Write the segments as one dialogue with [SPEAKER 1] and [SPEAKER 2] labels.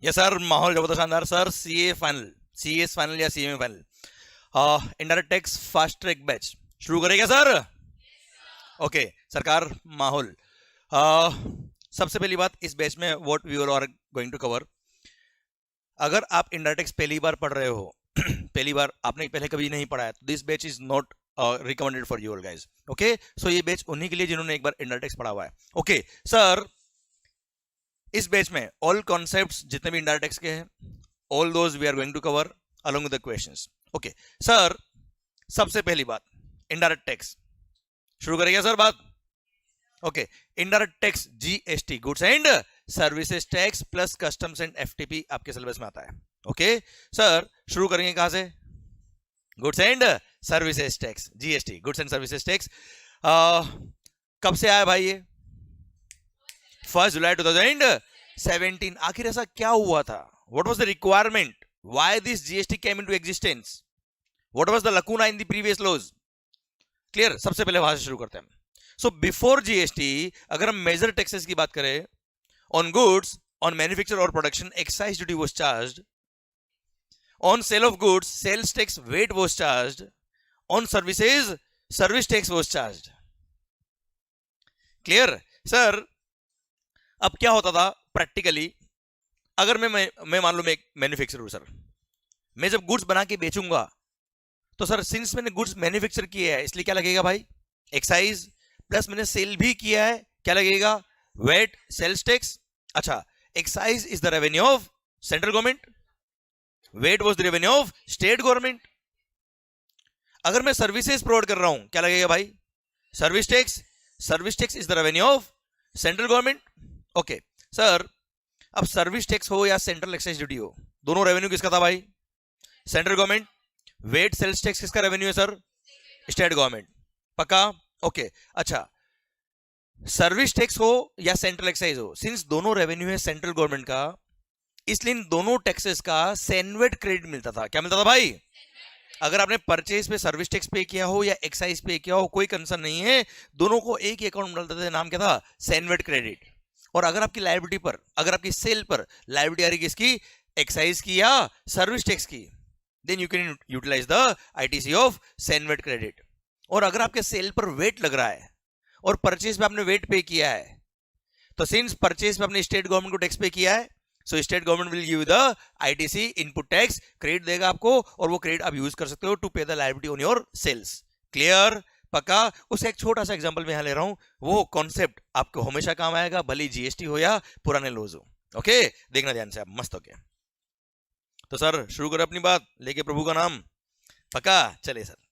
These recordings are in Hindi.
[SPEAKER 1] यस सर, माहौल जबरदस्त शानदार sir. CA final, CA final या CMA final, indirect tax fast track batch शुरू करेगा सर। ओके सरकार, माहौल, सबसे पहली बात इस बैच में what we are going to cover. अगर आप इनडायरेक्ट टैक्स पहली बार पढ़ रहे हो पहली बार, आपने पहले कभी नहीं पढ़ा है, तो this batch is not recommended for you all guys. Okay, so ये बैच उन्हीं के लिए जिन्होंने एक बार इनडायरेक्ट टैक्स पढ़ा हुआ है। ओके सर, इस बैच में ऑल कॉन्सेप्ट्स जितने भी इनडायरेक्ट टैक्स के हैं, all those we are going to cover along with the questions. Okay sir, सबसे पहली बात इनडायरेक्ट टैक्स शुरू करेंगे सर बात। Okay, indirect tax GST, goods and services tax plus customs and FTP आपके सिलेबस में आता है। ओके सर, शुरू करेंगे कहां से? Goods and services tax, GST, goods and services tax. कब से आया भाई ये? 1 जुलाई 2017। आखिर ऐसा क्या हुआ था? What was the requirement? Why this GST came into existence? What was the lacuna in the previous laws? Clear, सबसे पहले वहां से शुरू करते हैं। सो बिफोर जीएसटी अगर हम मेजर टैक्सेस की बात करें, ऑन गुड्स, ऑन मैन्युफैक्चर और production excise duty was charged, on sale of goods sales tax VAT was charged, on services service tax was charged. Clear sir? अब क्या होता था प्रैक्टिकली, अगर मैं मान लो मैं एक मैन्युफैक्चरर हूं सर, मैं जब गुड्स बना के बेचूंगा तो सर सिंस मैंने गुड्स मैन्युफैक्चर किया है इसलिए क्या लगेगा भाई? एक्साइज, प्लस मैंने सेल भी किया है, क्या लगेगा? VAT, sales tax. अच्छा, excise is the revenue of central government, VAT was the revenue of state government. अगर मैं सर्विसेज प्रोवाइड कर रहा हूं, क्या लगेगा भाई? Service tax, service tax is the revenue of central government. Okay sir, अब सर्विस टैक्स हो या सेंट्रल एक्साइज ड्यूटी हो, दोनों रेवेन्यू किसका था भाई? Central government. VAT sales tax किसका रेवेन्यू है सर? State government. पक्का? ओके अच्छा, सर्विस टैक्स हो या सेंट्रल एक्साइज हो, सिंस दोनों रेवेन्यू है सेंट्रल गवर्नमेंट का, इसलिए इन दोनों टैक्सेस का सेनवेट क्रेडिट मिलता था। क्या मिलता था भाई? अगर आपने परचेज पे सर्विस टैक्स पे किया हो या एक्साइज पे किया हो, कोई कंसर्न नहीं है, दोनों को एक ही अकाउंट मिलता था, नाम क्या था? CENVAT credit. और अगर आपकी लायबिलिटी पर, अगर आपकी सेल पर लायबिलिटी आ रही किसकी? एक्साइज की या सर्विस टैक्स की, then you can utilize the ITC of CENVAT credit. और अगर आपके सेल पर वेट लग रहा है और परचेज पे आपने वेट पे किया है, तो सिंस परचेज पे आपने स्टेट गवर्नमेंट को टैक्स पे किया है, so state government will give the ITC input tax credit देगा आपको, और वो क्रेडिट आप यूज कर सकते हो to pay the liability on your sales. Clear? पक्का? उसका एक छोटा सा एग्जांपल मैं यहां ले रहा हूं, वो कॉन्सेप्ट आपको हमेशा काम आएगा, भले जीएसटी हो या पुराने लॉज हो। ओके, देखना ध्यान से आप, मस्त हो गया। तो सर शुरू करें अपनी बात लेके प्रभु का नाम। पक्का? चले सर।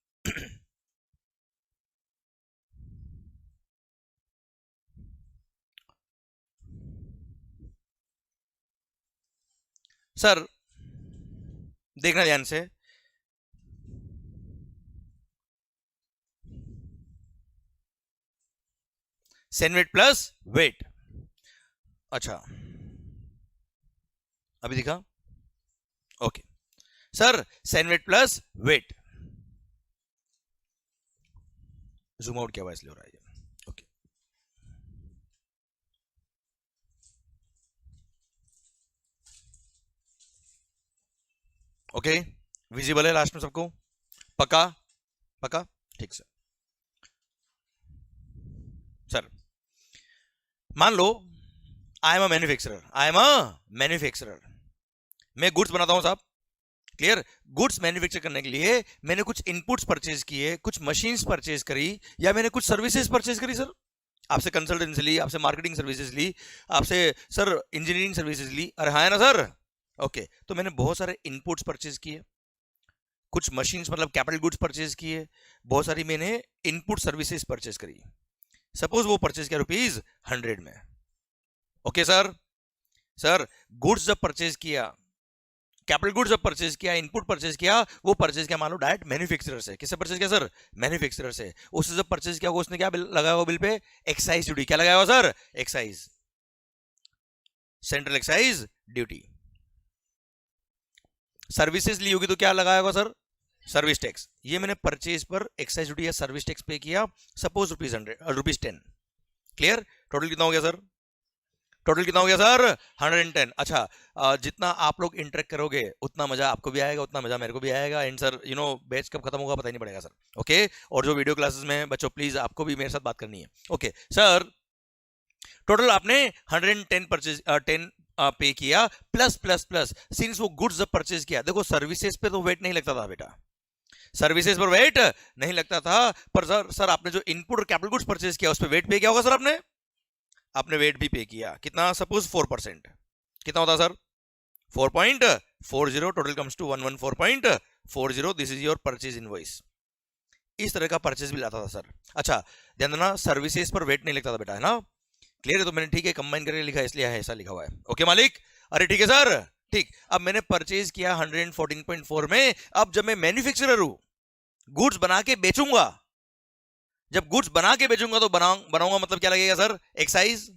[SPEAKER 1] सर देखना ध्यान से, सेनवेट प्लस वेट। अच्छा अभी दिखा? Okay sir, CENVAT plus VAT, zoom out क्या हुआ इसलिए हो रहा है। ओके ओके, विजिबल है लास्ट में सबको? पक्का? पक्का, ठीक सर। सर मान लो I am a manufacturer, I am a manufacturer, मैं गुड्स बनाता हूं साहब। क्लियर? गुड्स मैन्युफैक्चर करने के लिए मैंने कुछ इनपुट्स परचेज किए, कुछ मशीन्स परचेज करी, या मैंने कुछ सर्विसेज परचेज करी सर। आपसे कंसल्टेंसी ली, आपसे मार्केटिंग सर्विसेज ली, आपसे सर इंजीनियरिंग सर्विसेज ली, अरे हाँ है ना सर? ओके, तो मैंने बहुत सारे इनपुट्स परचेज किए, कुछ मशीन्स मतलब कैपिटल गुड्स परचेज किए, बहुत सारी मैंने इनपुट सर्विसेज परचेज करी। सपोज वो परचेज किया ₹100 में। Okay sir? सर गुड्स जब परचेज किया, कैपिटल गुड्स जब परचेज किया, इनपुट परचेज किया, वो परचेज किया मान लो डायरेक्ट मैन्युफैक्चरर से। किससे परचेज किया सर? मैन्युफैक्चरर से। उससे जब परचेज किया उसने क्या लगाया हुआ बिल पे? Excise duty. क्या लगाया हुआ sir? Excise, central excise duty. Services ली होगी तो क्या लगाया होगा सर? Service tax. ये मैंने परचेज पर एक्साइज ड्यूटी या सर्विस टैक्स पे किया, सपोज ₹10। क्लियर? टोटल कितना हो गया सर? टोटल कितना हो गया सर 110। अच्छा जितना आप लोग इंटरेक्ट करोगे उतना मजा आपको भी आएगा, उतना मजा मेरे को भी आएगा। एंड सर बैच कब खत्म होगा पता ही नहीं पड़ेगा सर। ओके और जो वीडियो क्लासेस में बच्चों प्लीज आपको भी मेरे साथ बात करनी है। ओके सर टोटल आपने 110 परचेज 10 पे किया प्लस प्लस प्लस सिंस वो गुड्स जब परचेज किया, देखो सर्विसेज पे तो वेट नहीं लगता था बेटा, सर्विसेज पर वेट नहीं लगता था, पर सर आपने जो इनपुट और कैपिटल गुड्स परचेज किया उस पर वेट पे किया होगा सर, आपने वेट भी पे किया। कितना? सपोज 4%, कितना होता sir 4.40, total comes to 114.40। This is your purchase invoice. इस तरह का परचेज भी लाता था सर। अच्छा ध्यान देना सर्विसेज पर वेट नहीं लगता था बेटा, है ना? क्लियर है? तो मैंने ठीक है कंबाइन करके लिखा इसलिए है ऐसा लिखा हुआ है। ओके मालिक? अरे ठीक है सर, ठीक। अब मैंने परचेज किया 114.4 में। अब जब मैं मैन्युफैक्चरर हूं, गुड्स बना के बेचूंगा, जब गुड्स बना के बेचूंगा तो बनाऊंगा मतलब क्या लगेगा सर? एक्साइज।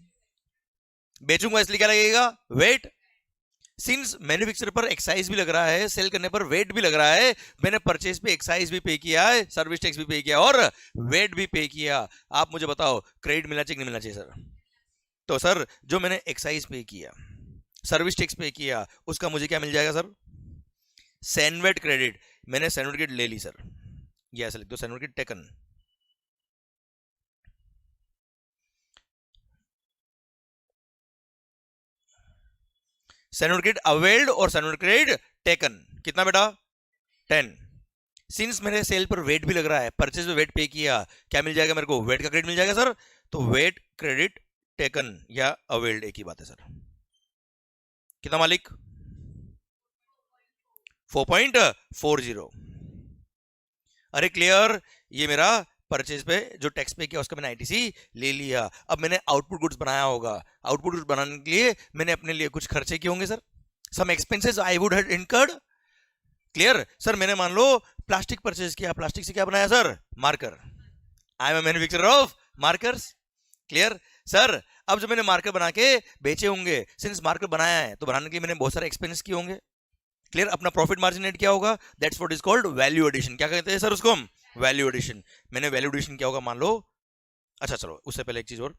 [SPEAKER 1] बेचूंगा इसलिए क्या लगेगा? वेट। सिंस मैन्युफैक्चर पर एक्साइज भी लग रहा है, सेल करने पर वेट भी लग रहा है, मैंने परचेज पे एक्साइज भी पे किया है, सर्विस टैक्स भी पे किया और वेट भी पे किया। आप मुझे बताओ क्रेडिट मिलना चाहिए कि नहीं मिलना चाहिए सर? तो सर जो मैंने एक्साइज पे किया, सर्विस टैक्स पे किया, उसका मुझे क्या मिल जाएगा सर? CENVAT credit. मैंने सैनवेट क्रेडिट ले ली सर, ये ऐसा लिख दो, CENVAT credit taken. CENVAT credit availed और सैनवेट क्रेडिट टेकन। कितना बेटा? 10। सिंस मेरे सेल पर वेट भी लग रहा है, परचेज में वेट पे किया, क्या मिल जाएगा मेरे को? वेट का क्रेडिट मिल जाएगा सर। तो वेट क्रेडिट टेकन या अवेल्ड एक ही बात है सर। कितना मालिक? 4.40। अरे क्लियर? ये मेरा परचेज पे जो टैक्स पे किया उसका मैंने आईटीसी ले लिया। अब मैंने आउटपुट गुड्स बनाया होगा, आउटपुट गुड्स बनाने के लिए मैंने अपने लिए कुछ खर्चे किए होंगे sir, some expenses I would have incurred. Clear sir? मैंने मान लो प्लास्टिक परचेज किया, प्लास्टिक से क्या बनाया sir? Marker. I am a manufacturer of markers. Clear sir? अब जब मैंने मार्कर बना के बेचे होंगे, सिंस मार्कर बनाया है तो बनाने के लिए मैंने बहुत सारे एक्सपेंस किए होंगे। क्लियर? अपना प्रॉफिट मार्जिन एड क्या होगा? That's what is called value addition. क्या कहते हैं सर उसको हम? Value addition. मैंने वैल्यू एडिशन क्या होगा मान लो। अच्छा चलो उससे पहले एक चीज और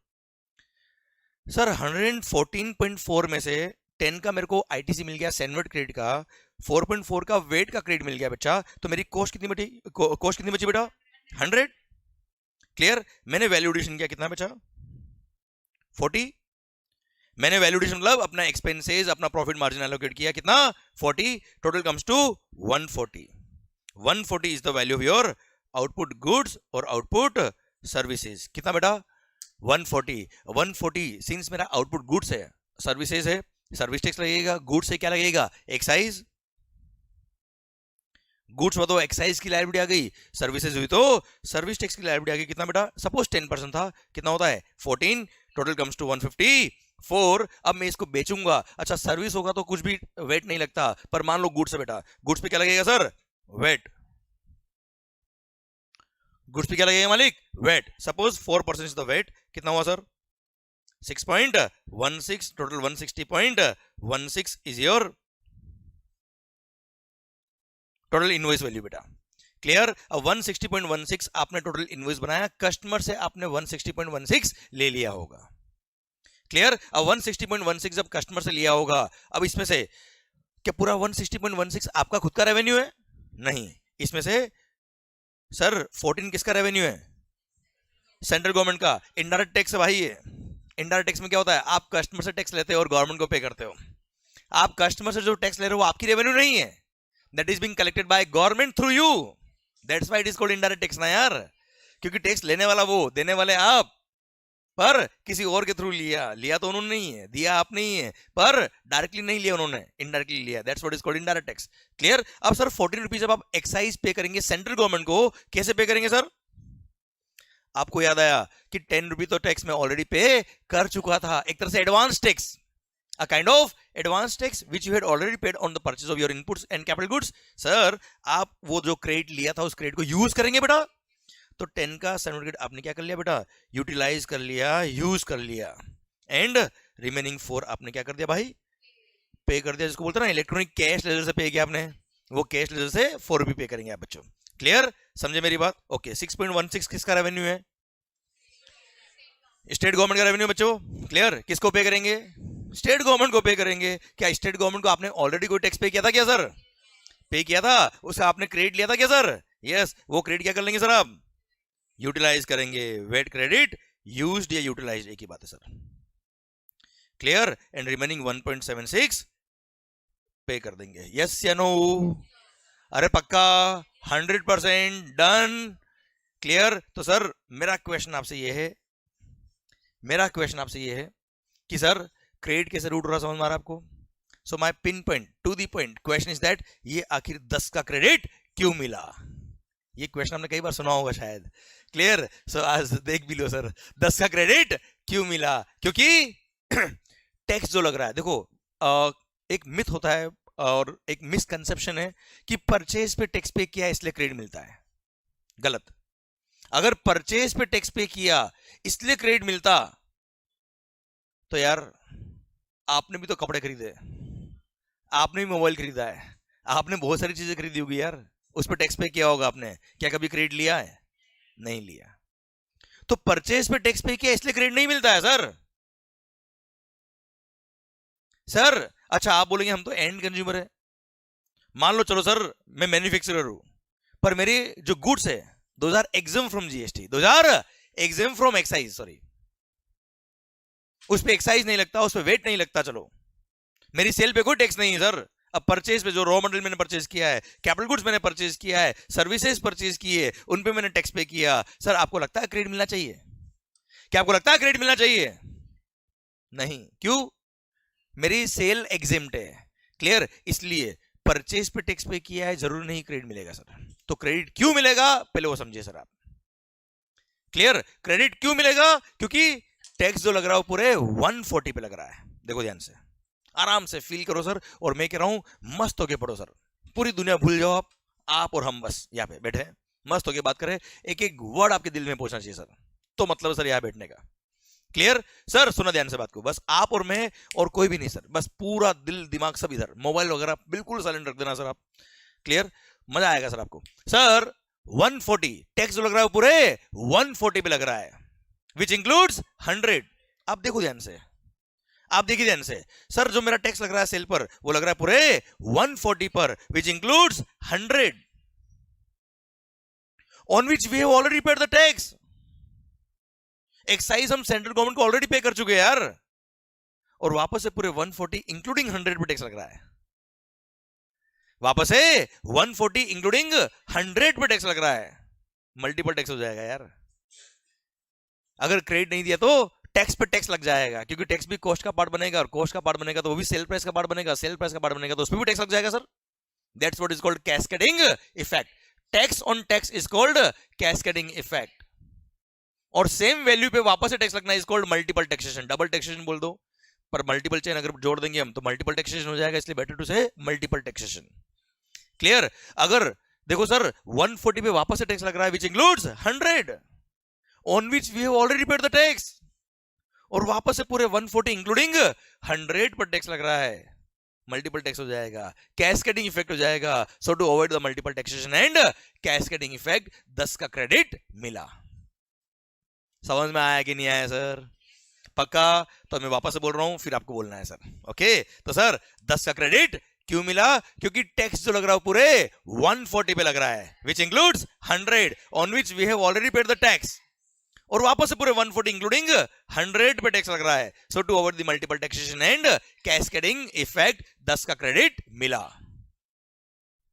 [SPEAKER 1] सर, 114.4 में से 10 का मेरे को आईटीसी मिल गया सैनवेट क्रेडिट का, 4.4 का वेट का क्रेडिट मिल गया बच्चा, तो मेरी कॉस्ट कितनी बची? कॉस्ट कितनी बची बेटा? 100। क्लियर? मैंने वैल्यू एडिशन किया, कितना बचा? 40। मैंने वैल्यू एडिशन मतलब अपना एक्सपेंसेस, अपना प्रॉफिट मार्जिन एलोकेट किया, कितना? 40। Total comes to 140। 140 is the value of your output goods और आउटपुट सर्विसेज। कितना बेटा? 140। 140 सिंस मेरा आउटपुट गुड्स है, सर्विसेज है, सर्विस टैक्स लगेगा, गुड्स से क्या लगेगा? एक्साइज। गुड्स हुआ तो एक्साइज की लायबिलिटी आ गई, सर्विसेज हुई तो सर्विस टैक्स की लायबिलिटी आ गई। कितना बेटा? सपोज 10% था, कितना होता है? 14। Total comes to 154। अब मैं इसको बेचूंगा। अच्छा सर्विस होगा तो कुछ भी वेट नहीं लगता, पर मान लो गुड्स है बेटा, गुड्स पे क्या लगेगा सर? वेट। गुड्स पे क्या लगेगा मालिक? VAT. Suppose 4% is the VAT, कितना हुआ sir? 6.16। Total 160.16 is your total invoice value बेटा। क्लियर? अब 160.16 आपने टोटल इनवॉइस बनाया, कस्टमर से आपने 160.16 ले लिया होगा। क्लियर? अब 160.16 जब कस्टमर से लिया होगा, अब इसमें से क्या पूरा 160.16 आपका खुद का रेवेन्यू है? नहीं, इसमें से सर 14 किसका रेवेन्यू है? सेंट्रल गवर्नमेंट का। इनडायरेक्ट टैक्स भाई है। इनडायरेक्ट टैक्स में क्या होता है? आप कस्टमर से टैक्स लेते हो और गवर्नमेंट को पे करते हो। आप कस्टमर से जो टैक्स ले रहे हो वो आपकी रेवेन्यू नहीं है, that is being collected by government through you. That's why it is called indirect tax ना यार, क्योंकि टैक्स लेने वाला वो, देने वाले आप, पर किसी और के थ्रू लिया तो उन्होंने नहीं है, दिया आपने ही है, पर डायरेक्टली नहीं लिया उन्होंने, इनडायरेक्टली लिया। That's what is called indirect tax. Clear? अब सर 14 रुपीज जब आप एक्साइज पे करेंगे सेंट्रल गवर्नमेंट को, कैसे पे करेंगे सर? आपको याद आया कि 10 रुपीज तो टैक्स में ऑलरेडी पे कर चुका था, एक तरह से advance tax, a kind of advance tax which you had already paid on the purchase of your inputs and capital goods. Sir आप वो जो क्रेडिट लिया था उस क्रेडिट को यूज करेंगे बेटा, तो 10 का सर्टिफिकेट आपने क्या कर लिया बेटा? यूटिलाइज कर लिया, यूज कर लिया, एंड रिमेनिंग 4 आपने क्या कर दिया भाई? पे कर दिया, जिसको बोलते हैं ना इलेक्ट्रॉनिक कैश लेजर से पे किया आपने, वो कैश लेजर से 4 रुपये पे करेंगे आप बच्चों। क्लियर? समझे मेरी बात? ओके। 6.16 किसका रेवेन्यू है? स्टेट गवर्नमेंट का रेवेन्यू बच्चों, क्लियर, किसको पे करेंगे? स्टेट गवर्नमेंट को पे करेंगे। क्या स्टेट गवर्नमेंट को आपने ऑलरेडी कोई टैक्स पे किया था क्या सर? पे किया था, उसे आपने क्रेडिट लिया था क्या सर? यस, वो क्रेडिट क्या कर लेंगे सर आप? यूटिलाइज करेंगे। वेट क्रेडिट यूज्ड या यूटिलाइज्ड एक ही बात है सर, क्लियर। एंड रिमेनिंग 1.76 पे कर देंगे। यस या नो? अरे पक्का, 100% डन, क्लियर। तो सर मेरा क्वेश्चन आपसे ये है कि सर क्रेडिट कैसे रूट हो रहा, समझ में आ रहा है आपको? So my pin point two the point question is that ये आखिर 10 का क्रेडिट क्यों मिला? ये क्वेश्चन हमने कई बार सुना होगा शायद, क्लियर। सो आज देख भी लो सर, 10 का क्रेडिट क्यों मिला? क्योंकि टैक्स जो लग रहा है, देखो एक मिथ होता है और एक मिसकंसेप्शन है कि परचेज पे टैक्स पे किया इसलिए क्रेडिट मिलता है। गलत। अगर परचेज पे टैक्स पे किया इसलिए क्रेडिट मिलता तो यार आपने भी तो कपड़े खरीदे, आपने भी मोबाइल खरीदा है, आपने बहुत सारी चीजें खरीदी होगी यार, उस पर टैक्स पे किया होगा आपने। क्या कभी क्रेडिट लिया है? नहीं लिया। तो परचेज पे टैक्स पे किया इसलिए क्रेडिट नहीं मिलता है सर। सर अच्छा आप बोलेंगे हम तो एंड कंज्यूमर है, मान लो चलो सर मैं मैन्युफैक्चरर हूं, पर मेरे जो गुड्स है those are exempt from GST, those are exempt from excise, sorry, उस पे एक्साइज नहीं लगता, उस पे वेट नहीं लगता, चलो मेरी सेल पे कोई टैक्स नहीं है सर। अब परचेज पे जो रॉ मटेरियल मैंने परचेज किया है, कैपिटल गुड्स मैंने परचेज किया है, सर्विसेज परचेज किए, उन पे मैंने टैक्स पे किया। सर आपको लगता है क्रेडिट मिलना चाहिए? क्या आपको लगता है क्रेडिट मिलना चाहिए? नहीं। क्यों? मेरी सेल एग्जिम्ट है, क्लियर। इसलिए परचेज पे टैक्स पे किया है, जरूरी नहीं क्रेडिट मिलेगा सर। तो क्रेडिट क्यों मिलेगा पहले वो समझिए सर आप, क्लियर। क्रेडिट क्यों मिलेगा? क्योंकि टैक्स जो लग रहा है पूरे 140 पे लग रहा है। देखो ध्यान से, आराम से फील करो सर, और मैं कह रहा हूं मस्त होके पढ़ो सर, पूरी दुनिया भूल जाओ आप और हम बस यहाँ पे बैठे मस्त होके बात करें, एक एक वर्ड आपके दिल में पहुंचना चाहिए सर, तो मतलब सर यहाँ बैठने का, क्लियर। सर सुना ध्यान से बात को, बस आप और मैं और कोई भी नहीं सर, बस पूरा दिल दिमाग सब इधर, मोबाइल वगैरह बिल्कुल साइलेंट रख देना सर आप, क्लियर। मजा आएगा सर आपको। सर 140 टैक्स जो लग रहा है पूरे 140 पे लग रहा है, विच इंक्लूड्स 100। आप देखो ध्यान से, आप देखिए ध्यान से, सर जो मेरा टैक्स लग रहा है सेल पर वो लग रहा है पूरे 140 पर, which includes 100 on which we have already paid the tax. Excise हम सेंट्रल गवर्नमेंट को ऑलरेडी पे कर चुके हैं यार, और वापस से पूरे 140 इंक्लूडिंग 100 पे टैक्स लग रहा है, वापस से 140 इंक्लूडिंग 100 पे टैक्स लग रहा है, मल्टीपल टैक्स हो जाएगा यार। अगर क्रेडिट नहीं दिया तो टैक्स पे टैक्स लग जाएगा, क्योंकि टैक्स भी कॉस्ट का पार्ट बनेगा, और कॉस्ट का पार्ट बनेगा तो वो भी सेल प्राइस का पार्ट बनेगा, सेल प्राइस का पार्ट बनेगा तो उसमें भी टैक्स लग जाएगा sir. That's what is called cascading effect. Tax on tax is called cascading effect, और सेम वैल्यू पे वापस से टैक्स लगना is called multiple taxation. Double taxation बोल दो, पर मल्टीपल चेन अगर जोड़ देंगे हम तो मल्टीपल टैक्सेशन हो जाएगा, इसलिए बेटर टू से मल्टीपल टैक्सेशन, क्लियर। अगर देखो सर 140 पे वापस से टैक्स लग रहा है, which includes 100 on which we have already paid the tax, और वापस से पूरे 140 इंक्लूडिंग 100 पर टैक्स लग रहा है, मल्टीपल टैक्स हो जाएगा, कैस्केडिंग इफेक्ट हो जाएगा। So to avoid the multiple taxation and cascading effect 10 का क्रेडिट मिला। समझ में आया कि नहीं आया सर? पक्का? तो मैं वापस से बोल रहा हूं, फिर आपको बोलना है सर, ओके। तो सर 10 का क्रेडिट क्यों मिला? क्योंकि टैक्स जो लग रहा है पूरे 140 पे लग रहा है, which includes 100 on which we have already paid the tax, और वापस से पूरे 140 इंक्लूडिंग 100 पे टैक्स लग रहा है। So to avoid the multiple taxation and cascading effect 10 का क्रेडिट मिला।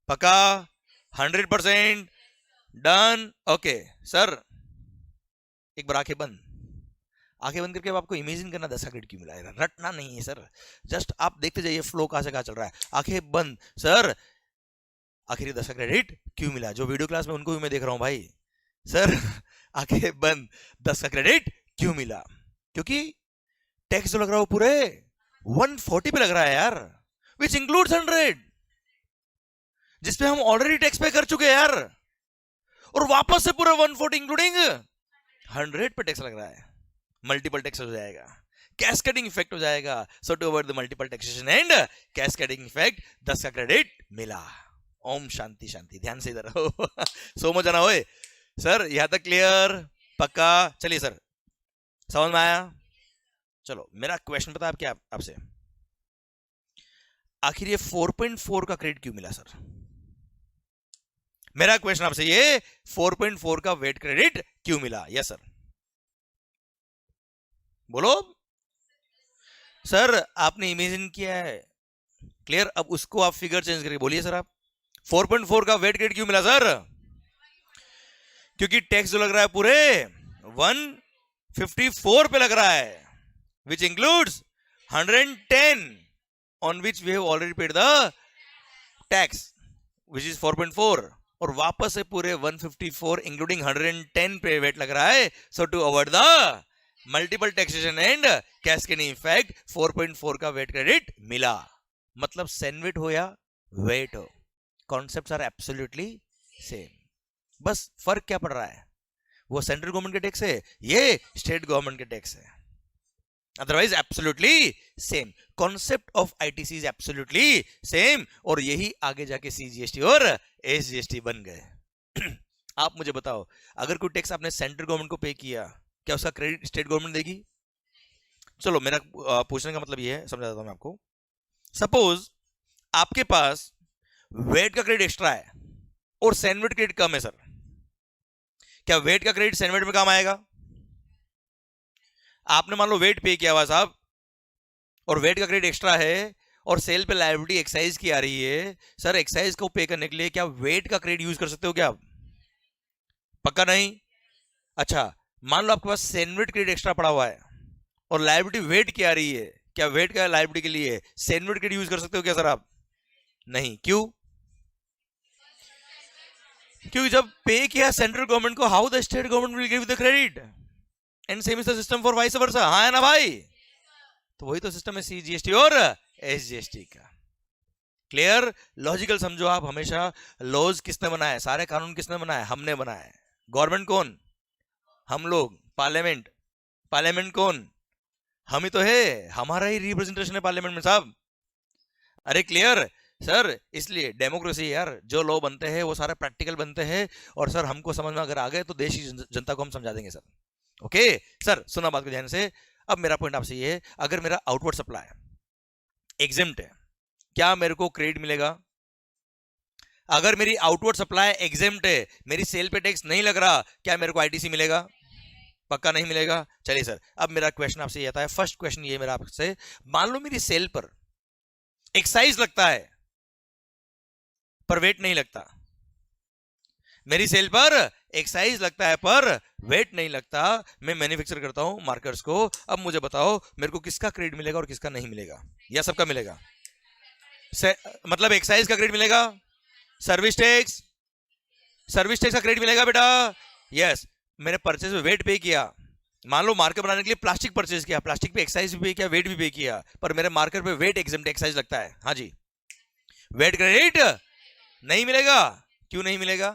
[SPEAKER 1] पक्का? 100% डन, ओके। सर एक बार आंखें बंद करके अब आपको इमेजिन करना 10 का क्रेडिट क्यों मिला है, रटना नहीं है सर, जस्ट आप देखते जाइए फ्लो कहां से कहां चल रहा है। आंखें बंद, सर आखिर 10 का क्रेडिट क्यों मिला? जो वीडियो क्लास में उनको भी मैं देख रहा हूं भाई, सर आंखें बंद, 10 का क्रेडिट क्यों मिला? क्योंकि टैक्स जो लग रहा है वो पूरे 140 पे लग रहा है यार, विच इंक्लूड्स 100, जिसपे हम ऑलरेडी टैक्स पे कर चुके हैं यार, और वापस से पूरे 140 इंक्लूडिंग 100 पे टैक्स लग रहा है, मल्टीपल टैक्स हो जाएगा, कैस्केडिंग इफेक्ट हो जाएगा। So to avoid the multiple taxation and cascading effect 10 का क्रेडिट मिला। ओम शांति शांति, ध्यान से इधर सो मच ना होए सर, यहां तक क्लियर? पक्का? चलिए सर समझ में आया? चलो मेरा क्वेश्चन पता है आप क्या आपसे, आखिर ये 4.4 का क्रेडिट क्यों मिला सर? मेरा क्वेश्चन आपसे ये 4.4 का वेट क्रेडिट क्यों मिला? यस सर, बोलो सर। आपने इमेजिन किया है, क्लियर? अब उसको आप फिगर चेंज करके बोलिए सर आप 4.4 का वेट क्रेडिट क्यों मिला सर? क्योंकि टैक्स जो लग रहा है पूरे 154 पे लग रहा है, which includes 110 on which we have already paid the tax, which is 4.4, और वापस से पूरे 154 इंक्लूडिंग 110 पे वेट लग रहा है. So to avoid the multiple taxation and cascading effect 4.4 का वेट क्रेडिट मिला. मतलब सेनवेट हो या वेट हो, कॉन्सेप्ट्स आर एब्सोल्युटली सेम. बस फर्क क्या पड़ रहा है? वो सेंट्रल गवर्नमेंट के टैक्स है, ये स्टेट गवर्नमेंट के टैक्स है. Otherwise absolutely same. Concept of ITC is absolutely same, और यही आगे जाके सीजीएसटी और एसजीएसटी बन गए. आप मुझे बताओ, अगर कोई टैक्स आपने सेंट्रल गवर्नमेंट को पे किया, क्या उसका क्रेडिट स्टेट गवर्नमेंट देगी? चलो मेरा पूछने का मतलब ये है, समझा देता हूं मैं आपको. सपोज आपके पास वेट का क्रेडिट एक्स्ट्रा है और सेनवेट क्रेडिट कम है सर, क्या वेट का क्रेडिट सेनवेट में काम आएगा? आपने मान लो वेट पे किया हुआ साहब, और वेट का क्रेडिट एक्स्ट्रा है, और सेल पे लायबिलिटी एक्साइज की आ रही है. सर एक्साइज को पे करने के लिए क्या वेट का क्रेडिट यूज कर सकते हो क्या आप? पक्का नहीं. अच्छा, मान लो आपके पास सेनवेट क्रेडिट एक्स्ट्रा पड़ा हुआ है और लायबिलिटी वेट की आ रही है, क्या वेट का लायबिलिटी के लिए सेनवेट क्रेडिट यूज कर सकते हो क्या सर आप? नहीं. क्यों? क्योंकि जब पे किया सेंट्रल गवर्नमेंट को, how the state government will give the credit, and same is the system for vice versa. हाँ है ना भाई? तो वही तो सिस्टम है सीजीएसटी और एसजीएसटी का. क्लियर? लॉजिकल समझो आप हमेशा. लॉज किसने बनाया? सारे कानून किसने बनाया? हमने बनाया. गवर्नमेंट कौन? हम लोग. पार्लियामेंट. पार्लियामेंट कौन? हम ही तो है, हमारा ही रिप्रेजेंटेशन है पार्लियामेंट में साहब. अरे क्लियर सर? इसलिए डेमोक्रेसी यार, जो लॉ बनते हैं वो सारे प्रैक्टिकल बनते हैं, और सर हमको समझ में अगर आ गए तो देश की जनता को हम समझा देंगे सर. ओके सर, सुना बात को ध्यान से. अब मेरा पॉइंट आपसे ये है, अगर मेरा आउटवर्ड सप्लाई एग्जेम्प्ट है, क्या मेरे को क्रेडिट मिलेगा? अगर मेरी आउटवर्ड सप्लाई एग्जेम्प्ट है, मेरी सेल पे टैक्स नहीं लग रहा, क्या मेरे को आईटीसी मिलेगा? पक्का नहीं मिलेगा. चलिए सर, अब मेरा क्वेश्चन आपसे ये आता है, फर्स्ट क्वेश्चन ये मेरा आपसे, मान लो मेरी सेल पर एक्साइज लगता है पर वेट नहीं लगता. मेरी सेल पर एक्साइज लगता है पर वेट नहीं लगता. मैं मैन्युफैक्चर करता हूं मार्कर्स को. अब मुझे बताओ मेरे को किसका क्रेडिट मिलेगा और किसका नहीं मिलेगा? या सबका मिलेगा? मतलब एक्साइज का क्रेडिट मिलेगा, सर्विस टैक्स का क्रेडिट मिलेगा बेटा. यस. मैंने परचेज में वेट पे किया, मान लो मार्कर बनाने के लिए प्लास्टिक परचेज किया, प्लास्टिक पे एक्साइज भी पे किया, वेट भी पे किया, पर मेरे मार्कर पे वेट एग्जेम्प्ट एक्साइज लगता है. हाँ जी, वेट क्रेडिट नहीं मिलेगा. क्यों नहीं मिलेगा?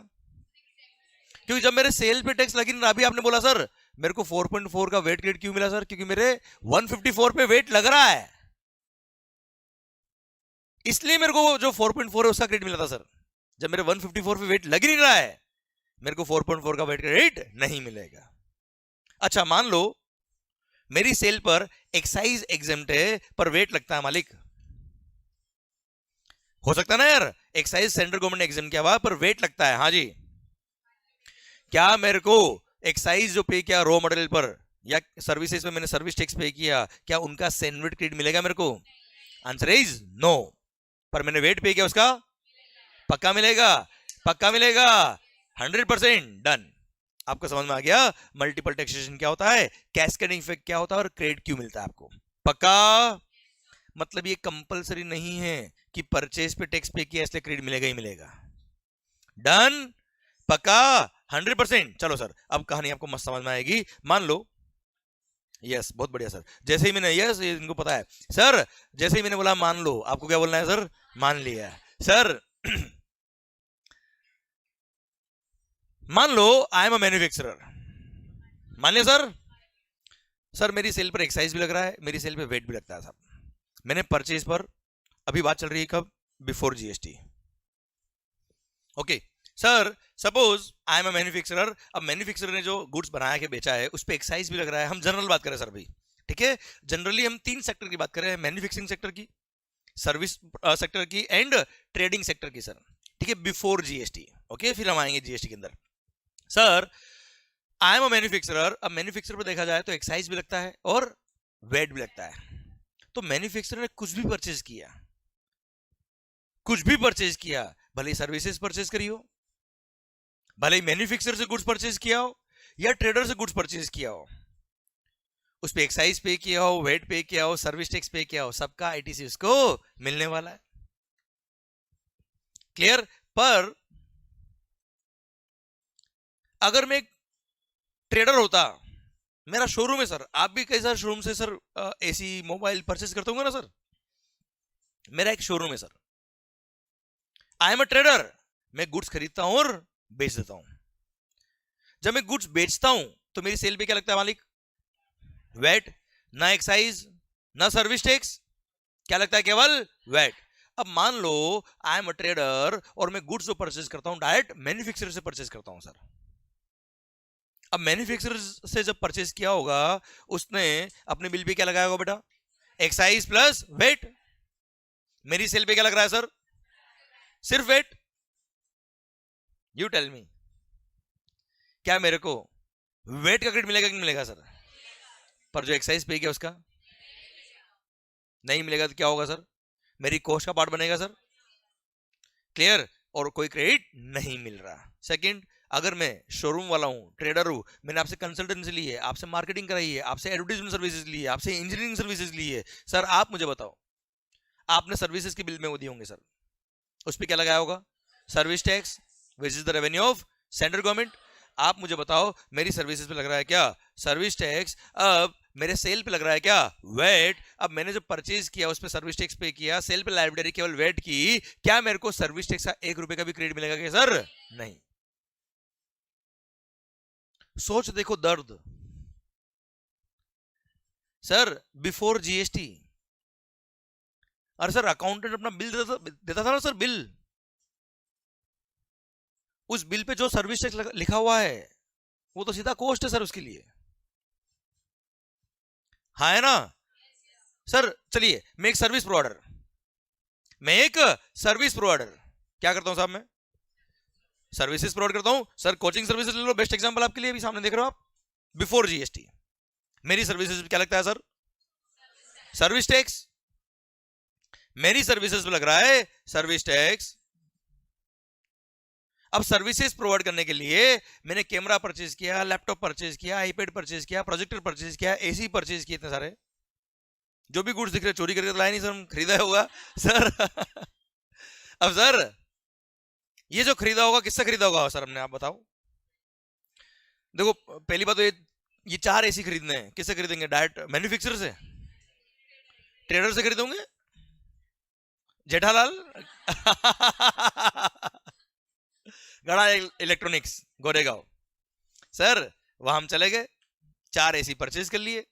[SPEAKER 1] क्योंकि जब मेरे सेल पे टैक्स लगी ना, अभी आपने बोला सर मेरे को 4.4 का वेट क्रेडिट क्यों मिला सर? क्योंकि मेरे 154 पे वेट लग रहा है, इसलिए मेरे को जो 4.4 है उसका क्रेडिट मिला था सर. जब मेरे 154 पे वेट लग ही नहीं रहा है, मेरे को 4.4 का वेट क्रेडिट नहीं मिलेगा. अच्छा, मान लो मेरी सेल पर एक्साइज एग्जेम्प्ट है पर वेट लगता है मालिक. हो सकता है ना यार, एक्साइज सेंट्रल गवर्नमेंट एग्जेम्प्ट किया हुआ पर वेट लगता है. हाँ जी, क्या मेरे को एक्साइज जो पे किया रॉ मटेरियल पर या सर्विसेज में मैंने सर्विस टैक्स पे किया, क्या उनका सेनवेट क्रेडिट मिलेगा मेरे को? Answer is no. पर मैंने वेट पे किया उसका पक्का मिलेगा. पक्का मिलेगा. 100% डन. आपको समझ में आ गया मल्टीपल टैक्सेशन क्या होता है, कैस्केडिंग इफेक्ट क्या होता है, और क्रेडिट क्यों मिलता है आपको? पक्का. मतलब ये कंपलसरी नहीं है कि परचेज पे टैक्स पे किया इसलिए क्रेडिट मिलेगा ही मिलेगा. डन. पक्का 100%. चलो सर, अब कहानी आपको मस्त समझ में आएगी. मान लो, यस बहुत बढ़िया सर, जैसे ही मैंने, यस ये इनको पता है सर, जैसे ही मैंने बोला मान लो, आपको क्या बोलना है सर? मान लिया सर. मान लो आई एम अ मैन्युफैक्चरर. मान लिया सर. सर मेरी सेल पर एक्साइज भी लग रहा है, मेरी सेल पे वेट भी लगता है साहब. मैंने परचेज पर, अभी बात चल रही है कब? Before GST. Okay sir suppose I am a manufacturer, अब मैन्युफैक्चरर ने जो गुड्स बनाया के बेचा है उस पे एक्साइज भी लग रहा है। हम जनरल बात करें सर भाई, ठीक है, जनरली हम 3 सेक्टर की बात करें, मैन्युफैक्चरिंग सेक्टर की, सर्विस सेक्टर की एंड ट्रेडिंग सेक्टर की सर, ठीक है, बिफोर जीएसटी। ओके, फिर हम आएंगे जीएसटी के अंदर। Sir I am a manufacturer, अब मैन्युफैक्चरर पर देखा जाए तो एक्साइज भी लगता है और वेट भी लगता है। तो मैन्युफैक्चरर ने कुछ भी परचेज किया, कुछ भी परचेज किया, भले सर्विसेज परचेज करी हो, भले ही मैन्युफैक्चरर से गुड्स परचेज किया हो या ट्रेडर से गुड्स परचेज किया हो, उस पे एक्साइज पे किया हो, वेट पे किया हो, सर्विस टैक्स पे किया हो, सबका आईटीसी उसको मिलने वाला है। क्लियर? पर अगर मैं ट्रेडर होता, मेरा शोरूम है सर, आप भी कई सारे शोरूम से सर एसी मोबाइल परचेज करते होंगे ना सर, मेरा एक शोरूम है sir, I am a trader, मैं गुड्स खरीदता हूं और बेच देता हूं। जब मैं गुड्स बेचता हूं तो मेरी सेल पे क्या लगता है मालिक? वेट, ना एक्साइज ना सर्विस टैक्स, क्या लगता है? केवल वेट। अब मान लो आई एम अ ट्रेडर और मैं गुड्स जो परचेज करता हूं डायरेक्ट मैन्युफैक्चरर से परचेज करता हूं सर। अब मैन्युफैक्चरर से जब परचेज किया होगा उसने अपने बिल पे क्या लगाया होगा बेटा? Excise plus VAT. मेरी सेल पे क्या लग रहा है सर? सिर्फ वेट। यू टेल मी, क्या मेरे को वेट का क्रेडिट मिलेगा कि नहीं मिलेगा सर? पर जो एक्साइज पे किया उसका नहीं मिलेगा तो क्या होगा सर? मेरी कॉस्ट का पार्ट बनेगा सर। क्लियर? और कोई क्रेडिट नहीं मिल रहा। सेकंड, अगर मैं शोरूम वाला हूं, ट्रेडर हूं, मैंने आपसे कंसल्टेंसी ली है, आपसे मार्केटिंग कराई है, आपसे एडवर्टाइजमेंट सर्विसेज ली है, आपसे इंजीनियरिंग सर्विसेज ली है, सर आप मुझे बताओ, आपने सर्विसेज के बिल में वो दिए होंगे सर, उस पर क्या लगाया होगा? Service tax which is the revenue of central government. आप मुझे बताओ, मेरी सर्विसेज पे लग रहा है क्या? Service tax. अब मेरे सेल पे लग रहा है क्या? वेट। अब मैंने जो परचेज किया उस पे सर्विस टैक्स पे किया, सेल पे लाइबिलिटी केवल वेट की, क्या मेरे को सर्विस टैक्स का 1 रुपए का भी क्रेडिट मिलेगा क्या सर? नहीं। सोच देखो दर्द सर, बिफोर जीएसटी। अरे सर अकाउंटेंट अपना बिल देता था ना सर, बिल, उस बिल पे जो सर्विस टैक्स लिखा हुआ है वो तो सीधा कॉस्ट है सर उसके लिए, हाँ है ना सर? चलिए, मैं एक सर्विस प्रोवाइडर, क्या करता हूं साहब? मैं सर्विसेज प्रोवाइड करता हूं सर। कोचिंग सर्विसेज ले लो, बेस्ट एग्जांपल आपके लिए, अभी सामने देख रहे हो आप। बिफोर जीएसटी मेरी सर्विसेज क्या लगता है सर? Service tax. मेरी सर्विसेज पे लग रहा है सर्विस टैक्स। अब सर्विसेज प्रोवाइड करने के लिए मैंने कैमरा परचेज किया, लैपटॉप परचेज किया, आईपैड परचेज किया, प्रोजेक्टर परचेज किया, एसी परचेज किए, इतने सारे जो भी गुड्स दिख रहे चोरी करके तो लाया नहीं सर, हम खरीदा होगा सर अब सर ये जो खरीदा होगा किससे खरीदा होगा सर हमने, आप बताओ। देखो पहली बात तो ये 4 एसी खरीदने हैं, किससे खरीदेंगे? डायरेक्ट मैन्युफैक्चरर से? ट्रेडर से खरीदोगे? जेठालाल गड़ा इलेक्ट्रॉनिक्स गोरेगांव सर, वहां हम चले गए, 4 एसी परचेज कर लिए,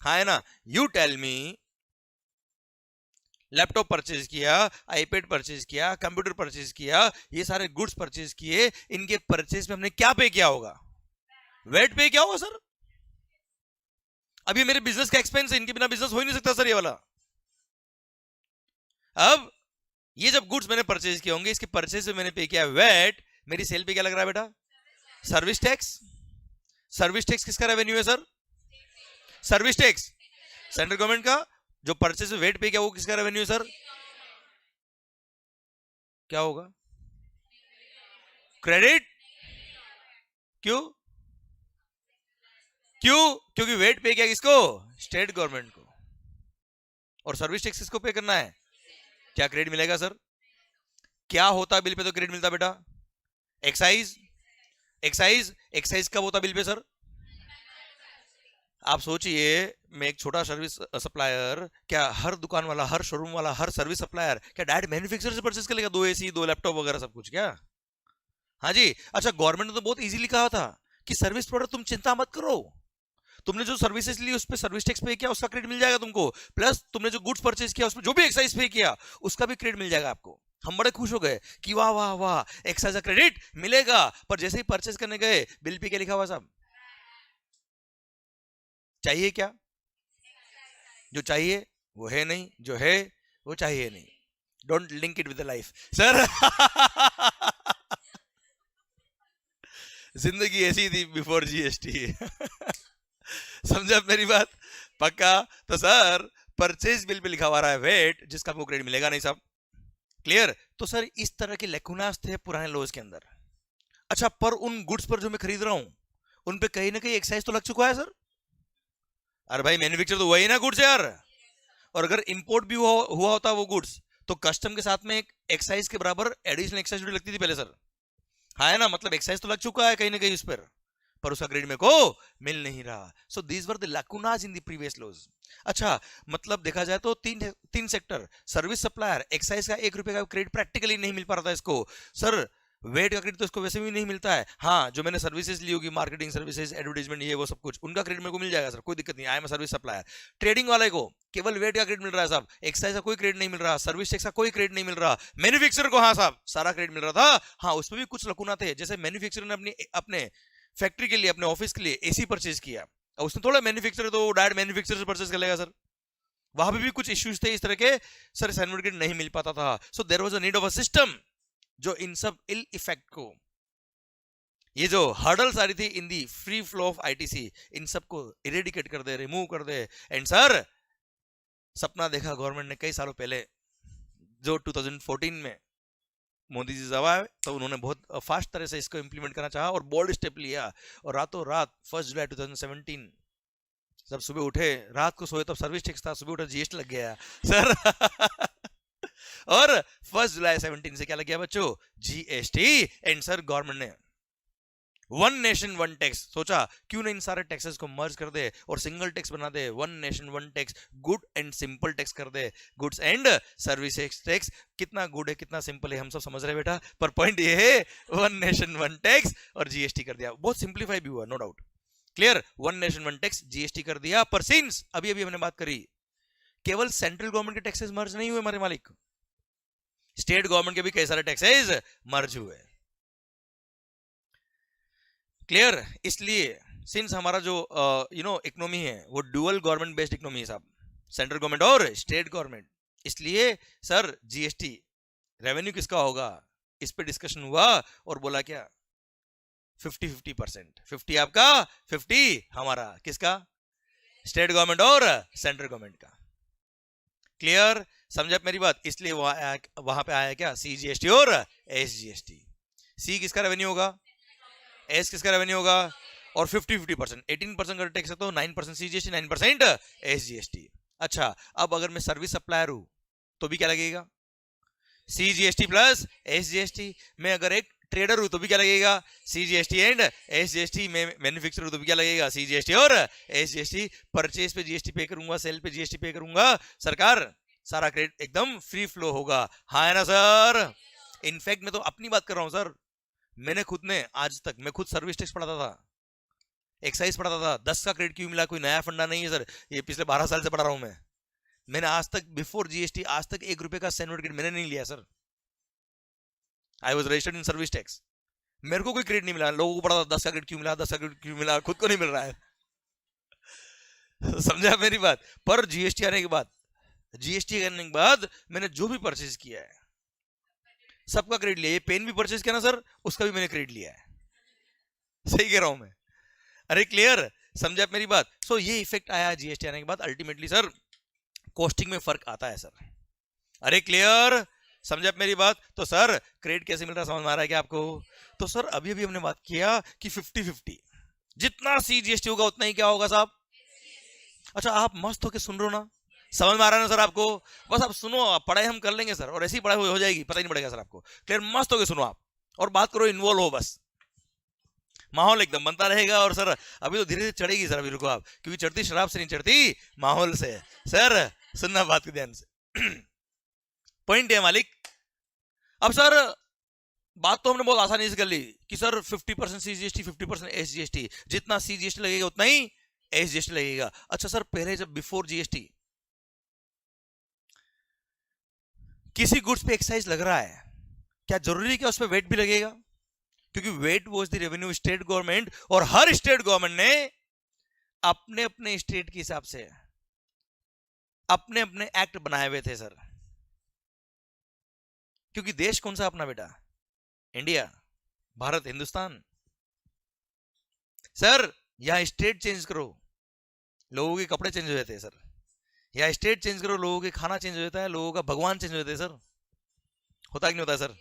[SPEAKER 1] हाँ है ना? You tell me, laptop purchase किया, आईपैड परचेज किया, कंप्यूटर परचेज किया, ये सारे गुड्स परचेज किए, इनके परचेज में हमने क्या पे किया होगा? वेट पे किया होगा सर। अब ये मेरे बिजनेस का एक्सपेंस है, इनके बिना बिजनेस हो ही नहीं सकता सर ये वाला। अब ये जब गुड्स मैंने परचेज किए होंगे, इसके परचेज में मैंने पे किया वेट, मेरी सेल पे क्या लग रहा है बेटा? Service tax. सर्विस टैक्स किसका रेवेन्यू है sir? Service tax central government का। जो परचेज में वेट पे किया वो किसका रेवेन्यू है सर? क्या होगा? क्रेडिट। क्यों? क्यों? क्योंकि वेट पे किया किसको? स्टेट गवर्नमेंट को। और सर्विस टैक्स किसको पे करना है? क्या क्रेडिट मिलेगा सर? क्या होता बिल पे तो क्रेडिट मिलता बेटा? एक्साइज। एक्साइज, एक्साइज कब होता बिल पे सर? आप सोचिए, मैं एक छोटा सर्विस सप्लायर, क्या हर दुकान वाला, हर शोरूम वाला, हर सर्विस सप्लायर क्या डायरेक्ट मैन्युफैक्चरर से परचेज कर लेगा 2 एसी 2 लैपटॉप वगैरह सब कुछ क्या? हाँ जी। अच्छा, गवर्नमेंट ने तो बहुत इजीली कहा था कि सर्विस प्रोडक्ट तुम चिंता मत करो, तुमने जो सर्विसेज ली उस पर सर्विस टैक्स पे किया उसका क्रेडिट मिल जाएगा तुमको, प्लस तुमने जो गुड्स परचेज किया उस पर जो भी एक्साइज पे किया उसका भी क्रेडिट मिल जाएगा आपको। हम बड़े खुश हो गए कि वाह वाह वाह एक्साइज का क्रेडिट मिलेगा, पर जैसे ही परचेस करने गए बिल पे क्या लिखा हुआ साहब? चाहिए क्या? जो चाहिए वो है नहीं, जो है वो चाहिए नहीं. Don't link it with the life sir. जिंदगी ऐसी थी बिफोर जीएसटी. समझा मेरी बात? पक्का? तो सर परचेज बिल पे लिखा हुआ रहा है वेट, जिसका आपको क्रेडिट मिलेगा नहीं साहब. क्लियर? तो सर इस तरह के लेकुनास थे पुराने लॉज के अंदर. अच्छा, पर उन गुड्स पर जो मैं खरीद रहा हूं उन पे कहीं ना कहीं एक्साइज तो लग चुका है सर. अरे भाई मैन्युफैक्चर तो वही ना गुड्स यार. और अगर इंपोर्ट भी हुआ होता वो गुड्स, तो कस्टम के साथ में एक एक्साइज के बराबर एडिशनल एक्साइज ड्यूटी लगती थी पहले सर. हाँ है ना, मतलब एक्साइज तो लग चुका है कहीं ना कहीं उस पर उसका ग्रेड में को मिल नहीं रहा. So these were the lacunas in the previous laws. अच्छा, मतलब देखा जाए तो तीन तीन सेक्टर, सर्विस सप्लायर, एक्साइज का 1 रुपए का क्रेडिट प्रैक्टिकली नहीं मिल पा रहा था इसको सर. वेट का क्रेडिट तो इसको वैसे भी नहीं मिलता है. हाँ, जो मैंने सर्विसेज ली होगी, मार्केटिंग सर्विसेज, एडवर्टाइजमेंट, ये वो सब कुछ, उनका क्रेडिट मेरे को मिल जाएगा सर, कोई दिक्कत नहीं. I am service supplier. Trading वाले को केवल वेट का क्रेडिट मिल रहा है साहब, एक्साइज का कोई क्रेडिट नहीं मिल रहा, सर्विस टैक्स का कोई क्रेडिट नहीं मिल रहा. मैन्युफैक्चरर को हाँ साहब सारा क्रेडिट मिल रहा था. हाँ, उसमें भी कुछ लकुना थे, जैसे मैन्युफैक्चरर ने अपने फैक्ट्री के लिए, अपने ऑफिस के लिए एसी परचेज किया, और उसने थोड़ा मैन्युफैक्चरर तो डायरेक्ट मैन्युफैक्चरर से परचेज कर लेगा सर. वहां पे भी कुछ इश्यूज थे इस तरह के सर, सर्टिफिकेट नहीं मिल पाता था. So there was a need of a system जो इन सब इल इफेक्ट को, ये जो हर्डल्स आ रही थी इन दी फ्री फ्लो ऑफ आईटीसी, इन सबको इरेडिकेट कर दे, रिमूव कर दे. एंड सर सपना देखा गवर्नमेंट ने कई सालों पहले, जो 2014 में मोदी जी जब आए तो उन्होंने बहुत फास्ट तरह से इसको इंप्लीमेंट करना चाहा और बोल्ड स्टेप लिया. और रातों रात 1 जुलाई 2017 जब सुबह उठे, रात को सोए तब सर्विस टैक्स था, सुबह उठे जीएसटी लग गया सर. और 1 जुलाई 17 से क्या लग गया बच्चों? जीएसटी. एंड सर गवर्नमेंट ने वन नेशन वन टैक्स सोचा, क्यों नहीं इन सारे टैक्सेस को मर्ज कर दे और सिंगल टैक्स बना दे. One nation one tax, good and simple tax कर दे. Goods and services tax. कितना गुड है कितना सिंपल है हम सब समझ रहे बेटा, पर पॉइंट ये है वन नेशन वन टैक्स और जीएसटी कर दिया. बहुत सिंप्लीफाई भी हुआ, no doubt. Clear? One nation one tax, GST कर दिया. पर सिंस अभी अभी हमने बात करी, केवल सेंट्रल गवर्नमेंट के टैक्सेस मर्ज नहीं हुए हमारे मालिक, स्टेट गवर्नमेंट के भी कई सारे टैक्सेस मर्ज हुए. क्लियर? इसलिए सिंस हमारा जो इकोनॉमी है वो डुअल गवर्नमेंट बेस्ड इकोनॉमी है साहब, सेंट्रल गवर्नमेंट और स्टेट गवर्नमेंट. इसलिए सर जीएसटी रेवेन्यू किसका होगा, इस पे डिस्कशन हुआ और बोला क्या 50-50%. 50 आपका, 50 हमारा. किसका? स्टेट गवर्नमेंट और सेंट्रल गवर्नमेंट का. क्लियर? समझा मेरी बात? इसलिए वहां पे आया क्या? सीजीएसटी और एसजीएसटी. सी किसका रेवेन्यू होगा, एस किसका रेवेन्यू होगा, और 50-50%. 18% का टैक्स है तो 9% सीजीएसटी, 9% एसजीएसटी. अच्छा, अब अगर मैं सर्विस सप्लायर हूं तो भी क्या लगेगा? CGST plus SGST. मैं अगर एक ट्रेडर हूं तो भी क्या लगेगा? CGST and SGST. मैं मैन्युफैक्चरर हूं तो भी क्या लगेगा? सीजीएसटी और एसजीएसटी. परचेज पे जीएसटी पे करूंगा, सेल पे जीएसटी पे करूंगा, सरकार सारा क्रेडिट एकदम फ्री फ्लो होगा. हाँ है ना सर? इनफैक्ट मैं तो अपनी बात कर रहा हूं सर, मैंने खुद ने आज तक, मैं खुद सर्विस टैक्स पढ़ाता था, एक्साइज पढ़ाता था. 10 का क्रेडिट क्यों मिला? कोई नया फंडा नहीं है सर, ये पिछले 12 साल से पढ़ा रहा हूं मैं. मैंने आज तक बिफोर जीएसटी आज तक 1 रुपए का सर्टिफिकेट मैंने नहीं लिया sir. I was registered in service tax. मेरे को कोई क्रेडिट नहीं मिला. लोगों को पढ़ा था 10 का क्रेडिट क्यों मिला, 10 का क्रेडिट क्यों मिला, खुद को नहीं मिल रहा है. समझा मेरी बात? पर जीएसटी आने के बाद, जीएसटी करने के बाद मैंने जो भी परचेज किया है सबका क्रेडिट लिया. ये पेन भी परचेज किया ना सर, उसका भी मैंने क्रेडिट लिया है. सही कह रहा हूं मैं? अरे क्लियर? समझा मेरी बात? सो ये इफेक्ट आया जीएसटी आने के बाद. अल्टीमेटली सर कॉस्टिंग में फर्क आता है सर. अरे क्लियर? समझा मेरी बात? तो सर क्रेडिट कैसे मिल रहा है समझ में आ रहा है क्या आपको? तो सर अभी अभी हमने बात किया कि 50-50, जितना सीजीएसटी होगा उतना ही क्या होगा साहब? अच्छा, आप मस्त होके सुन रहे हो ना, समझ में आ रहा है ना सर आपको? बस आप सुनो, पढ़ाई हम कर लेंगे सर, और ऐसी पढ़ाई हो जाएगी, पता ही नहीं पड़ेगा सर आपको. क्लियर? मस्त होके सुनो आप और बात करो, इन्वॉल्व हो, बस माहौल एकदम बनता रहेगा. और सर अभी तो धीरे धीरे चढ़ेगी सर, अभी रुको आप, क्योंकि चढ़ती शराब से नहीं चढ़ती, माहौल से. सर सुनना बात के ध्यान से. पॉइंट है मालिक. अब सर बात तो हमने बहुत आसानी से कर ली कि सर 50% सीजीएसटी, 50% एसजीएसटी. जितना सीजीएसटी लगेगा उतना ही एसजीएसटी लगेगा. अच्छा सर, पहले जब बिफोर जीएसटी किसी गुड्स पे एक्साइज लग रहा है, क्या जरूरी है कि उस पे वेट भी लगेगा? क्योंकि wait was the revenue state government, और हर स्टेट गवर्नमेंट ने अपने अपने स्टेट के हिसाब से अपने अपने एक्ट बनाए हुए थे सर। क्योंकि देश कौन सा अपना बेटा? इंडिया, भारत, हिंदुस्तान। सर यहां स्टेट चेंज करो, लोगों के कपड़े चेंज हो जाते हैं सर। या स्टेट चेंज करो, लोगों के खाना चेंज हो जाता है, लोगों का भगवान चेंज हो जाता है सर। होता कि नहीं होता सर?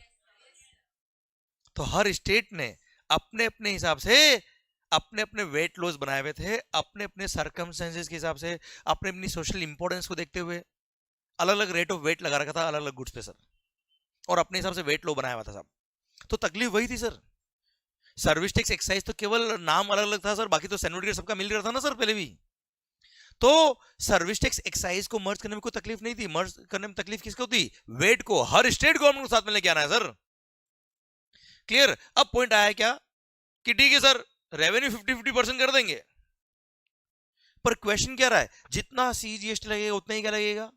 [SPEAKER 1] तो हर स्टेट ने अपने अपने हिसाब से अपने अपने वेट लॉस बनाए हुए थे, अपने अपने सर्कमस्टेंसेस के हिसाब से, अपने अपनी सोशल इंपॉर्टेंस को देखते हुए अलग अलग रेट ऑफ वेट लगा रखा था अलग अलग गुड्स पे सर, और अपने हिसाब से वेट लो बनाया हुआ था सब। तो तकलीफ वही थी सर। सर्विस टैक्स एक्साइज तो केवल नाम अलग अलग था सर, बाकी तो सर्टिफिकेट सबका मिल रहा था ना सर पहले भी। तो सर्विस टैक्स एक्साइज को मर्ज करने में कोई तकलीफ नहीं थी। मर्ज करने में तकलीफ किसको थी? वेट को हर स्टेट गवर्नमेंट को साथ में लेके आना है सर। क्लियर? अब पॉइंट आया क्या कि ठीक है सर रेवेन्यू 50-50% कर देंगे, पर क्वेश्चन क्या रहा है, जितना सीजीएसटी लगेगा उतना ही क्या लगेगा?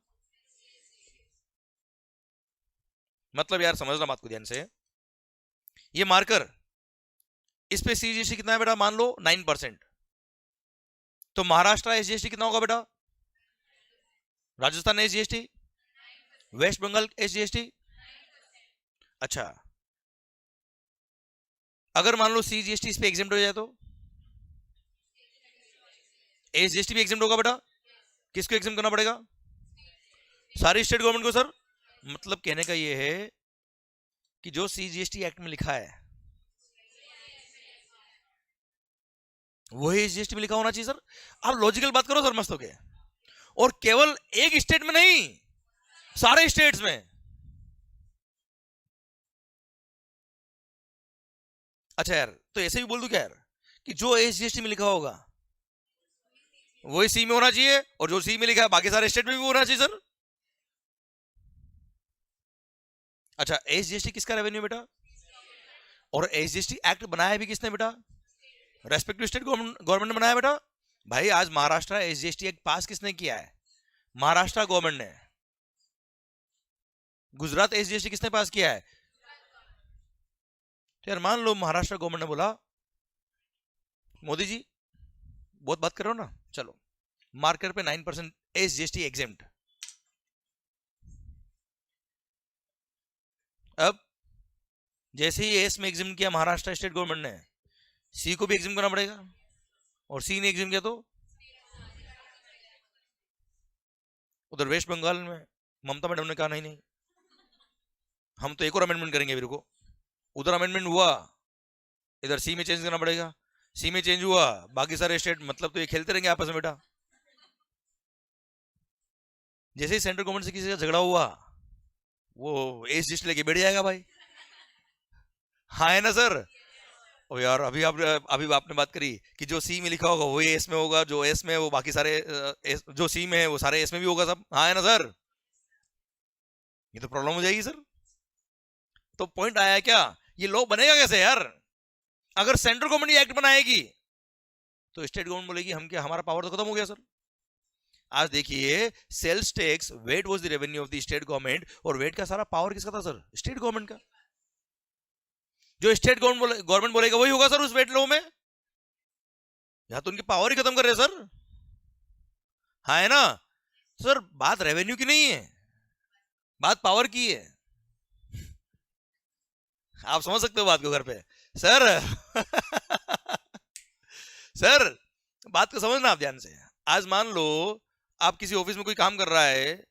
[SPEAKER 1] मतलब यार समझना बात को ध्यान से, ये मार्कर इस पे सीजीएसटी कितना है बेटा? मान लो 9%, तो महाराष्ट्र एसजीएसटी कितना होगा बेटा? Rajasthan SGST, West Bengal SGST. अच्छा, अगर मान लो सीजीएसटी इस पे एग्जेम्प्ट हो जाए तो एसजीएसटी भी एग्जेम्प्ट होगा बेटा? किसको एग्जेम्प्ट करना पड़ेगा? सारी स्टेट गवर्नमेंट को सर। मतलब कहने का ये है कि जो सीजीएसटी एक्ट में लिखा है वही एसजीएसटी में लिखा होना चाहिए सर। आप लॉजिकल बात करो सर मस्त होके, और केवल एक स्टेट में नहीं, सारे स्टेट्स में। अच्छा यार, तो ऐसे भी बोल दूं क्या यार कि जो एसजीएसटी में लिखा होगा वही सी में होना चाहिए, और जो सी में लिखा है बाकी सारे स्टेट में भी होना चाहिए सर। अच्छा, एसजीएसटी किसका रेवेन्यू बेटा? और एसजीएसटी एक्ट बनाया भी किसने बेटा? रेस्पेक्टिव स्टेट गवर्नमेंट ने बनाया बेटा। भाई आज महाराष्ट्र एसजीएसटी एक्ट पास किसने किया है? महाराष्ट्र गवर्नमेंट ने। गुजरात एसजीएसटी किसने पास किया है? तो यार मान लो महाराष्ट्र गवर्नमेंट ने बोला मोदी जी बहुत बात करो ना, चलो मार्कर पे 9% एसजीएसटी एग्जेम्प्ट। अब जैसे ही एस में एग्जाम किया महाराष्ट्र स्टेट गवर्नमेंट ने, सी को भी एग्जाम करना पड़ेगा, और सी ने एग्जाम किया तो उधर वेस्ट बंगाल में ममता मैडम ने कहा नहीं नहीं हम तो एक और अमेंडमेंट करेंगे, मेरे को उधर अमेंडमेंट हुआ, इधर सी में चेंज करना पड़ेगा। सी में चेंज हुआ, बाकी सारे स्टेट मतलब तो ये खेलते रहेंगे आपस में बेटा। जैसे ही सेंट्रल गवर्नमेंट से किसी का झगड़ा हुआ वो एस लेके बैठ जाएगा भाई। हाँ है ना सर? ओ यार अभी आपने बात करी कि जो सी में लिखा होगा वही एस में होगा, जो एस में है वो बाकी सारे जो सी में है वो सारे एस में भी होगा सब। हाँ है ना सर? ये तो प्रॉब्लम हो जाएगी सर। तो पॉइंट आया क्या, ये लॉ बनेगा कैसे यार? अगर सेंट्रल गवर्नमेंट एक्ट बनाएगी तो स्टेट गवर्नमेंट बोलेगी हम क्या, हमारा पावर तो खत्म हो गया सर। आज देखिए sales tax VAT was the revenue of the state government, और वेट का सारा पावर किसका था सर? स्टेट गवर्नमेंट का। जो स्टेट गवर्नमेंट बोलेगा वही होगा सर उस वेट लॉ में। यहां तो उनकी पावर ही खत्म कर रहे हैं सर। हाँ है ना सर? बात रेवेन्यू की नहीं है, बात पावर की है। आप समझ सकते हो बात को घर पे सर। सर बात को समझना आप ध्यान से। आज मान लो आप किसी ऑफिस में कोई काम कर रहा है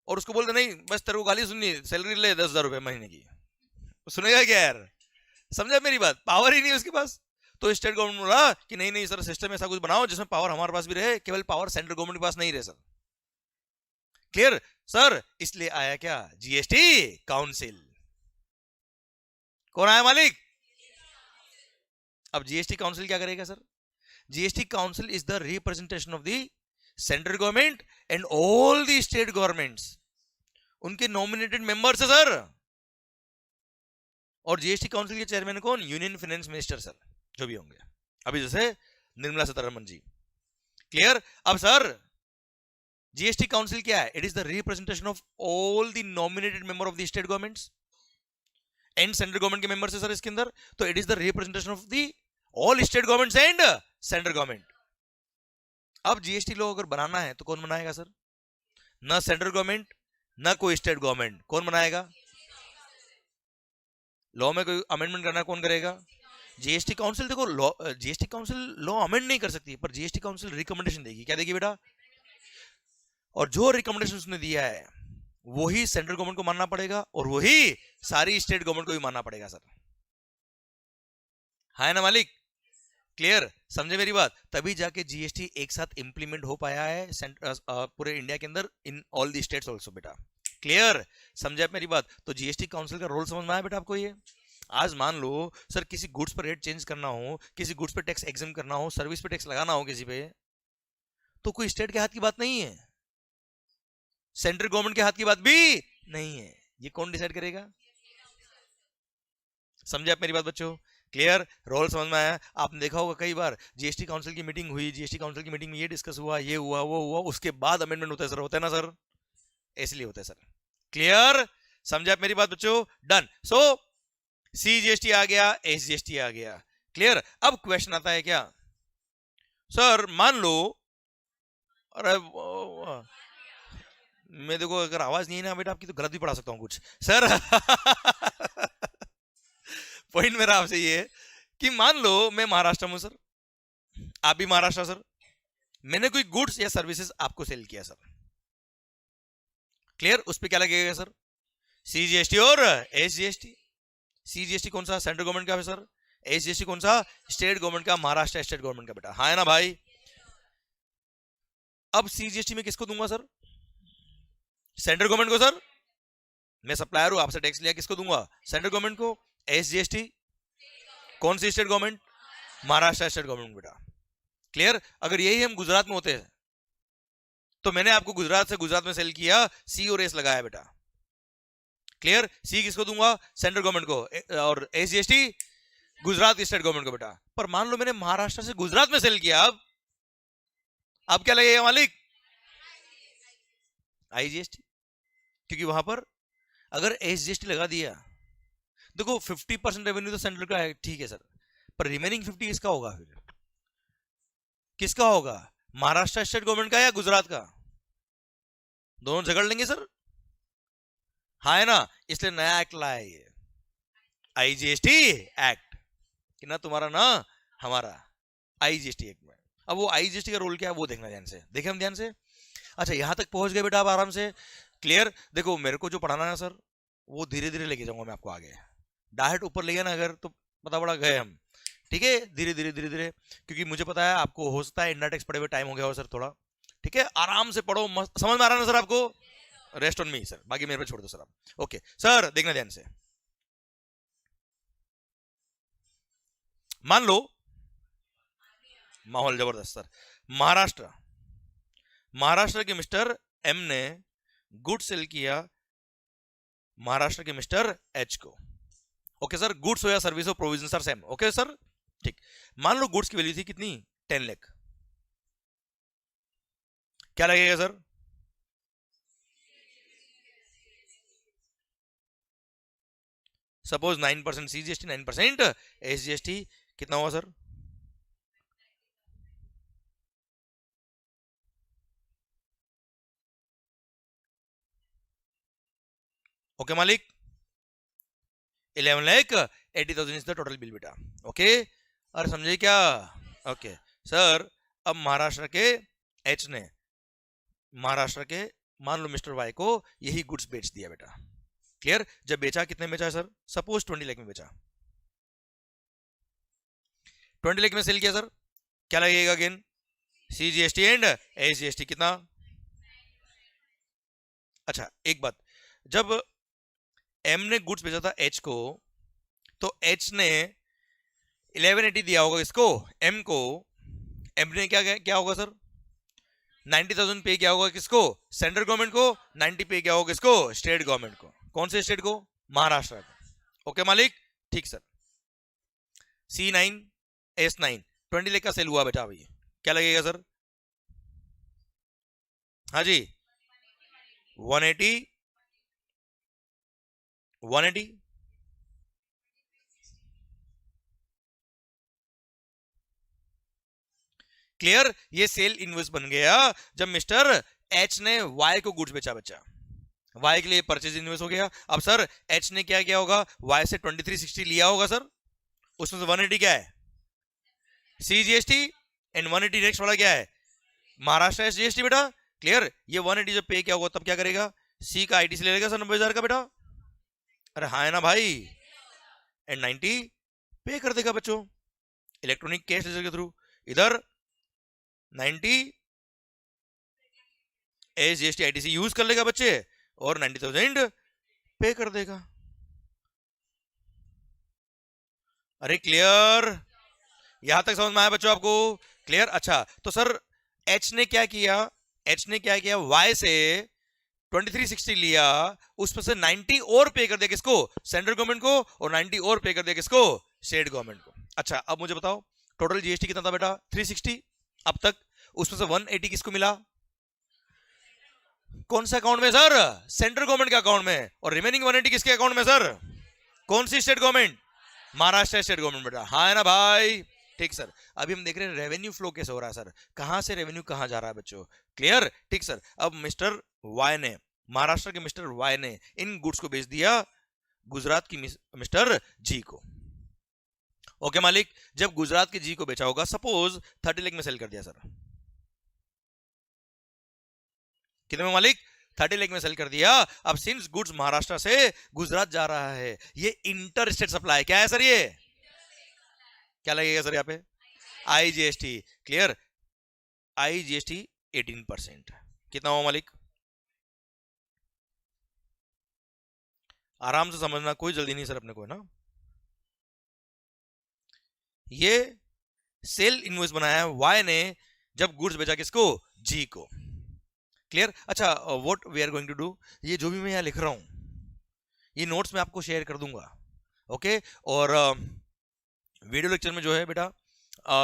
[SPEAKER 1] और उसको बोलते नहीं बस तेरे को गाली सुननी, सैलरी ले 10,000 रुपए महीने की, तो सुनेगा क्या यार? समझा मेरी बात? पावर ही नहीं उसके पास। तो स्टेट गवर्नमेंट बोला कि नहीं नहीं सर सिस्टम ऐसा कुछ बनाओ जिसमें पावर हमारे पास भी रहे, केवल पावर सेंट्रल गवर्नमेंट के पास नहीं रहे सर। Clear sir? इसलिए आया क्या? GST council. कौन आया मालिक? अब जीएसटी काउंसिल क्या करेगा sir? GST council is the representation of the central government and all the state governments, उनके नॉमिनेटेड मेंबर्स है सर। और जीएसटी काउंसिल के चेयरमैन कौन? यूनियन फाइनेंस मिनिस्टर सर, जो भी होंगे अभी जैसे निर्मला सीतारमण जी। क्लियर? अब सर जीएसटी काउंसिल क्या है? It is the representation of all the nominated member of the state governments and central government के मेंबर्स है सर इसके अंदर. तो it is the representation of the all state governments and central government. अब जीएसटी लॉ अगर बनाना है तो कौन बनाएगा सर? ना सेंट्रल गवर्नमेंट ना कोई स्टेट गवर्नमेंट. कौन बनाएगा? लॉ में कोई अमेंडमेंट करना कौन करेगा? GST council. देखो law, GST council law amend नहीं कर सकती, पर जीएसटी काउंसिल रिकमेंडेशन देगी. क्या देगी बेटा? और जो रिकमेंडेशन उसने दिया है वही सेंट्रल गवर्नमेंट को मानना पड़ेगा और वही सारी स्टेट गवर्नमेंट को भी मानना पड़ेगा सर. है ना मालिक? क्लियर? समझे मेरी बात? तभी जाके जीएसटी एक साथ इंप्लीमेंट हो पाया है पूरे इंडिया के अंदर in all the states also बेटा. क्लियर? समझे आप मेरी बात? तो जीएसटी काउंसिल का रोल समझ में आया बेटा आपको? ये आज मान लो सर किसी गुड्स पर रेट चेंज करना हो, किसी गुड्स पे टैक्स एग्जाम करना हो, सर्विस पे टैक्स लगाना हो किसी पे, तो कोई स्टेट के हाथ की बात नहीं है, सेंट्रल गवर्नमेंट के हाथ की बात भी नहीं है. ये कौन डिसाइड करेगा? समझे आप मेरी बात बच्चों? क्लियर? रोल समझ में आया? आपने देखा होगा कई बार जीएसटी काउंसिल की मीटिंग हुई, जीएसटी काउंसिल की मीटिंग में ये डिस्कस हुआ, ये हुआ, वो हुआ, उसके बाद अमेंडमेंट होता है सर. होता है ना सर? इसलिए होता है सर. क्लियर? समझे आप मेरी बात बच्चों? डन. सो सीजीएसटी आ गया, एसजीएसटी आ गया. क्लियर? अब क्वेश्चन आता है क्या सर, मान लो, अरे मैं देखो अगर आवाज नहीं है ना बेटा आपकी तो गलत भी पढ़ा सकता हूं कुछ सर. पॉइंट मेरा आपसे ये है कि मान लो मैं महाराष्ट्र में हूं सर, आप भी महाराष्ट्र सर, मैंने कोई गुड्स या सर्विसेज आपको सेल किया सर. क्लियर? उस पर क्या लगेगा सर? सीजीएसटी और एसजीएसटी. सीजीएसटी कौन सा? सेंट्रल गवर्नमेंट का है सर. एसजीएसटी कौन सा? स्टेट गवर्नमेंट का, महाराष्ट्र स्टेट गवर्नमेंट का बेटा. हाँ है ना भाई? अब सीजीएसटी में किसको दूंगा सर? सेंट्रल गवर्नमेंट को सर. मैं सप्लायर हूं, आपसे टैक्स लिया, किसको दूंगा? सेंट्रल गवर्नमेंट को. एसजीएसटी कौन सी state government? Maharashtra state government बेटा. क्लियर? अगर यही हम गुजरात में होते हैं तो मैंने आपको गुजरात से गुजरात में सेल किया, सी और एस लगाया बेटा. क्लियर? सी किसको दूंगा? सेंट्रल गवर्नमेंट को. और एसजीएसटी गुजरात स्टेट गवर्नमेंट को बेटा. पर मान लो मैंने महाराष्ट्र से गुजरात में सेल किया, अब क्या लगेगा मालिक? आईजीएसटी. क्योंकि वहां पर अगर एसजीएसटी लगा दिया, देखो 50% रेवेन्यू तो सेंट्रल का है, ठीक है सर, पर रिमेनिंग 50 किसका होगा? फिर किसका होगा? महाराष्ट्र स्टेट गवर्नमेंट का या गुजरात का? दोनों झगड़ लेंगे सर. हाँ है ना? इसलिए नया एक्ट लाया ये आईजीएसटी एक्ट, कि ना तुम्हारा ना हमारा, आईजीएसटी एक्ट में. अब वो आईजीएसटी का रोल क्या है वो देखना ध्यान से. देखें हम ध्यान से. अच्छा यहां तक पहुंच गए बेटा आप आराम से? क्लियर? देखो मेरे को जो पढ़ाना है सर वो धीरे धीरे लेके जाऊंगा मैं आपको आगे. डायरेक्ट ऊपर ले गया ना अगर तो पता पड़ा गए हम. ठीक है? धीरे धीरे धीरे धीरे, क्योंकि मुझे पता है आपको हो सकता है इंडिया टैक्स पढ़े हुए टाइम हो गया हो सर थोड़ा. ठीक है? आराम से पढ़ो, समझ में आ रहा है ना सर आपको? रेस्ट ऑन मी सर, बाकी मेरे पे छोड़ दो सर आप. ओके सर देखना ध्यान से. मान लो माहौल जबरदस्त सर. महाराष्ट्र महाराष्ट्र के मिस्टर एम ने गुड सेल किया महाराष्ट्र के मिस्टर एच को. ओके सर, गुड्स हो या सर्विस हो, provision sir same. Okay sir ठीक. मान लो गुड्स की वैल्यू थी कितनी? 10 लाख. क्या लगेगा सर? सपोज 9% सीजीएसटी, 9% एसजीएसटी, कितना हुआ सर? ओके मालिक, 11,80,000 इज द टोटल बिल बेटा. ओके, और समझे क्या? ओके सर, अब महाराष्ट्र के एच ने महाराष्ट्र के मान लो मिस्टर वाई को यही गुड्स बेच दिया बेटा. क्लियर? जब बेचा, कितने में बेचा सर? सपोज 20 लाख में बेचा. 20 लाख में सेल किया सर, क्या लगेगा अगेन? सीजीएसटी एंड एसजीएसटी कितना? अच्छा एक बात, जब एम ने गुड्स बेचा था एच को, तो एच ने 1180 दिया होगा इसको, एम को. एम ने क्या क्या होगा सर? 90,000 पे किया होगा किसको? सेंट्रल गवर्नमेंट को. 90 पे किया होगा किसको? स्टेट गवर्नमेंट को. कौन से स्टेट को? महाराष्ट्र को. ओके मालिक ठीक सर. C9 S9 20 लाख का सेल हुआ बेटा. अभी क्या लगेगा सर? हाँ जी, 180, 180। क्लियर, ये सेल इनवॉइस बन गया जब मिस्टर एच ने वाई को गुड्स बेचा बच्चा, वाई के लिए परचेज इनवॉइस हो गया। अब सर एच ने क्या किया होगा, वाई से 2360 लिया होगा सर, उसमें से 180 क्या है, सीजीएसटी, एंड 180 नेक्स्ट वाला क्या है, महाराष्ट्र एसजीएसटी बेटा। क्लियर, ये 180 जब पे किया होगा तब क्या करेगा, सी का आईटीसी ले लेगा सर 90,000 का बेटा। अरे हाँ है ना भाई, एंड 90 पे कर देगा बच्चों इलेक्ट्रॉनिक कैश लेजर के थ्रू। इधर 90 एसजीएसटी आईटीसी यूज कर लेगा बच्चे और 90,000 पे कर देगा। अरे क्लियर, यहां तक समझ में आया बच्चों आपको? क्लियर। अच्छा तो सर एच ने क्या किया, एच ने क्या किया, वाई से 2360 लिया, उसमें से 90 और पे कर दिया किसको, सेंट्रल गवर्नमेंट को, और 90 और पे कर दिया किसको, स्टेट गवर्नमेंट को। अच्छा अब मुझे बताओ टोटल जीएसटी कितना था बेटा, 360 अब तक, उसमें से 180 किसको मिला, कौन सा अकाउंट में सर, सेंट्रल गवर्नमेंट के अकाउंट में, और रिमेनिंग 180 किसके अकाउंट में सर, कौन सी state government, Maharashtra state government बेटा। हाँ है ना भाई, ठीक सर। अभी हम देख रहे हैं रेवेन्यू फ्लो कैसे हो रहा है सर, कहां से रेवेन्यू कहां जा रहा है बच्चों। क्लियर, ठीक सर। अब मिस्टर वाई ने, महाराष्ट्र के मिस्टर वाई ने इन गुड्स को बेच दिया गुजरात की मिस्टर जी को। ओके मालिक, जब गुजरात के जी को बेचा होगा, सपोज 30 लाख में सेल कर दिया सर, कितने में मालिक, 30 लाख में सेल कर दिया। अब सिंस गुड्स महाराष्ट्र से गुजरात जा रहा है, ये इंटर स्टेट सप्लाई क्या है सर, ये क्या लगेगा सर यहाँ पे, आईजीएसटी। क्लियर, आईजीएसटी 18%, कितना हुआ मालिक, आराम से समझना, कोई जल्दी नहीं सर अपने को, है ना। ये सेल इनवॉइस बनाया है वाई ने जब गुड्स बेचा किसको, जी को। क्लियर। अच्छा what we are going to do, ये जो भी मैं यहाँ लिख रहा हूं ये नोट्स में आपको शेयर कर दूंगा। ओके, और वीडियो लेक्चर में जो है बेटा,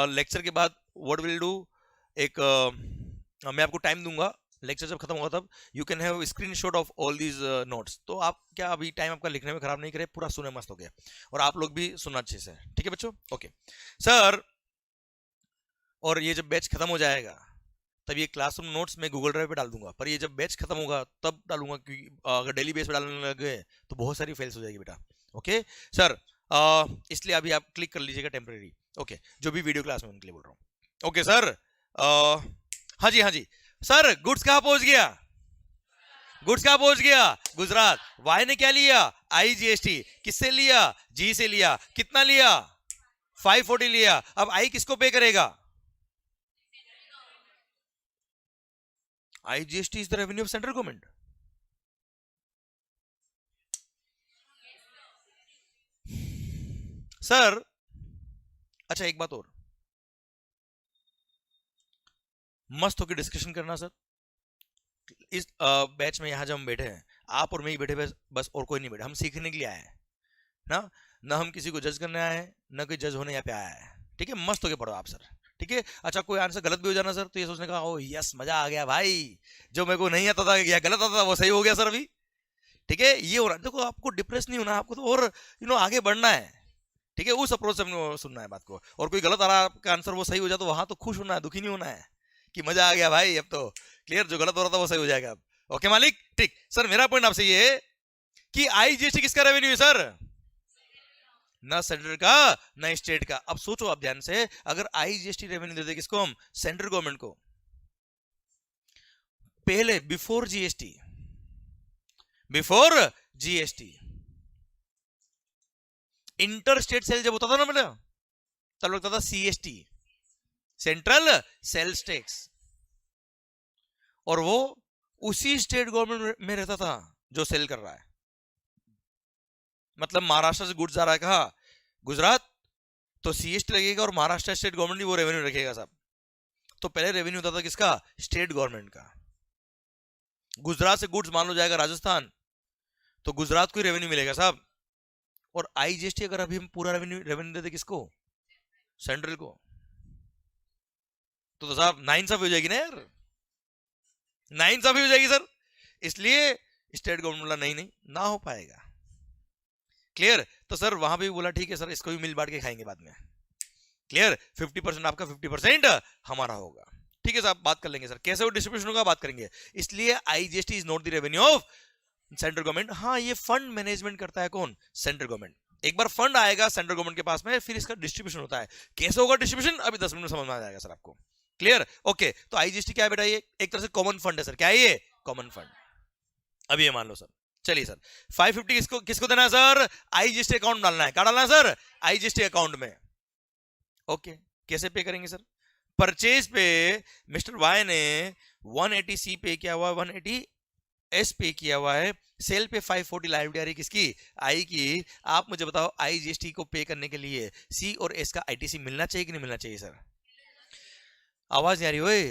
[SPEAKER 1] लेक्चर के बाद व्हाट विल डू, एक मैं आपको टाइम दूंगा, लेक्चर जब खत्म होगा तब you can have screenshot of all these notes. तो आप क्या अभी टाइम आपका लिखने में खराब नहीं करे, पूरा सुने मस्त हो गया, और आप लोग भी सुनना अच्छे से, ठीक है बच्चों। ओके सर, और ये जब बैच खत्म हो जाएगा तब ये क्लासरूम नोट्स में गूगल ड्राइव पे डाल दूंगा, पर ये जब बैच खत्म होगा तब डालूंगा, क्योंकि अगर डेली बेस पे डालने लगे तो बहुत सारी फेल्स हो जाएगी बेटा। ओके सर, इसलिए अभी आप क्लिक कर लीजिएगा टेम्परेरी। ओके, जो भी वीडियो क्लास में उनके लिए बोल रहा हूँ। ओके सर, हाँ जी हाँ जी सर, गुड्स कहाँ पहुंच गया, गुड्स कहाँ पहुंच गया, गुजरात। वाई ने क्या लिया, आईजीएसटी, किससे लिया, जी से लिया, कितना लिया, 540 लिया। अब आई किसको पे करेगा, IGST is the revenue of central government. Sir अच्छा एक बात और, मस्त होकर डिस्कशन करना सर। इस बैच में यहाँ जब हम बैठे हैं, आप और मैं ही बैठे, बस और कोई नहीं बैठे, हम सीखने के लिए आए हैं ना, ना हम किसी को जज करने आए हैं, ना कोई जज होने यहाँ पे आया है। ठीक है, मस्त होके पढ़ो आप सर, ठीक है। अच्छा कोई आंसर गलत भी हो जाना सर तो ये सोचने का, ओ यस मजा आ गया भाई, जो मेरे को नहीं आता था या गलत आता था वो सही हो गया सर अभी। ठीक है, ये हो रहा है। देखो आपको डिप्रेस नहीं होना, आपको तो और आगे बढ़ना है। ठीक है, उस अप्रोच से हमने सुनना है बात को, और कोई गलत आ रहा है आपका आंसर वो सही हो जाए तो वहां तो खुश होना है, दुखी नहीं होना है कि मजा आ गया भाई अब तो। क्लियर, जो गलत हो रहा था वो सही हो जाएगा अब। ओके मालिक, ठीक सर। मेरा पॉइंट आपसे ये है कि आईजीएसटी किसका रेवेन्यू है सर, ना सेंट्रल का ना स्टेट का। अब सोचो आप ध्यान से, अगर आईजीएसटी रेवेन्यू देते किसको हम, सेंट्रल गवर्नमेंट को, पहले before GST, before GST inter state sale जब होता था ना बेटा, तब लगता था सीएसटी, सेंट्रल सेल्स टैक्स, और वो उसी स्टेट गवर्नमेंट में रहता था जो सेल कर रहा है। मतलब महाराष्ट्र से गुड्स जा रहा है कहा, गुजरात, तो सीएसटी लगेगा और महाराष्ट्र स्टेट गवर्नमेंट भी वो रेवेन्यू रखेगा साहब। तो पहले रेवेन्यू होता था किसका, स्टेट गवर्नमेंट का। गुजरात से गुड्स मान लो जाएगा राजस्थान, तो गुजरात को ही रेवेन्यू मिलेगा साहब। और आईजीएसटी अगर अभी हम पूरा रेवेन्यू देते किसको, सेंट्रल को, तो साहब नाइंसाफी हो जाएगी ना यार। नाइंसाफी हो जाएगी सर। इसलिए स्टेट गवर्नमेंट बोला नहीं नहीं ना हो पाएगा। क्लियर? तो सर वहां भी बोला ठीक है सर, इसको भी मिल बांट के खाएंगे बाद में। क्लियर? 50% आपका, 50% हमारा होगा। ठीक है साहब, बात कर लेंगे सर कैसे वो डिस्ट्रीब्यूशन होगा, बात करेंगे। इसलिए IGST is not the revenue of central government. हाँ, ये फंड मैनेजमेंट करता है कौन? Central government. एक बार फंड आएगा सेंट्रल गवर्नमेंट के पास में, फिर इसका डिस्ट्रीब्यूशन होता है। कैसे होगा डिस्ट्रीब्यूशन, अभी 10 मिनट में समझ में आ जाएगा सर आपको। क्लियर? ओके, तो आईजीएसटी क्या है बेटा? ये एक तरह से कॉमन फंड है सर। क्या है ये? Common fund. अभी ये मान लो सर। चलिए सर, 550 किसको किसको देना है सर? आईजीएसटी अकाउंट डालना है। क्या डालना है सर? आईजीएसटी अकाउंट में। ओके, कैसे पे करेंगे सर? परचेज पे मिस्टर वाई ने 180 सी पे किया हुआ है, 180 एस पे किया हुआ है। सेल पे 540 लाइव आ रही किसकी? आई की। आप मुझे बताओ आईजीएसटी को पे करने के लिए सी और एस का आईटीसी मिलना चाहिए कि नहीं मिलना चाहिए सर? आवाज नहीं आ रही ओए।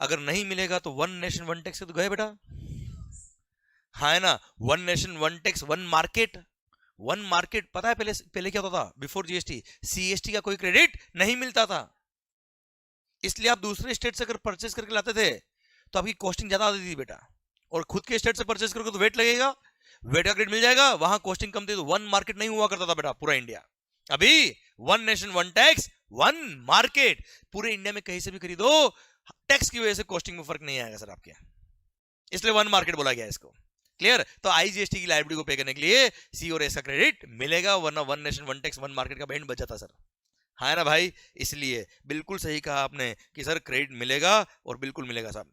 [SPEAKER 1] अगर नहीं मिलेगा तो वन नेशन वन टैक्स तो गए बेटा। हाँ है ना, one nation one tax one market. One market पता है पहले पहले क्या होता था? बिफोर जीएसटी सीएसटी का कोई क्रेडिट नहीं मिलता था। इसलिए आप दूसरे स्टेट से अगर परचेस करके लाते थे तो आपकी कॉस्टिंग ज्यादा आती थी बेटा। और खुद के स्टेट से परचेस करोगे तो वेट लगेगा, वेट का क्रेडिट मिल जाएगा, वहां कॉस्टिंग कम थी, तो वन मार्केट नहीं हुआ करता था बेटा पूरा इंडिया। अभी one nation one tax one market. पूरे इंडिया में कहीं से भी खरीदो, टैक्स की वजह से कॉस्टिंग में फर्क नहीं आएगा सर आपके, इसलिए वन मार्केट बोला गया इसको। क्लियर? तो आईजीएसटी की लाइबिलिटी को पे करने के लिए सी और एस का क्रेडिट मिलेगा, वरना one nation one tax one market का बैंड बच जाता सर। हाँ ना भाई, इसलिए बिल्कुल सही कहा आपने कि सर क्रेडिट मिलेगा और बिल्कुल मिलेगा साहब।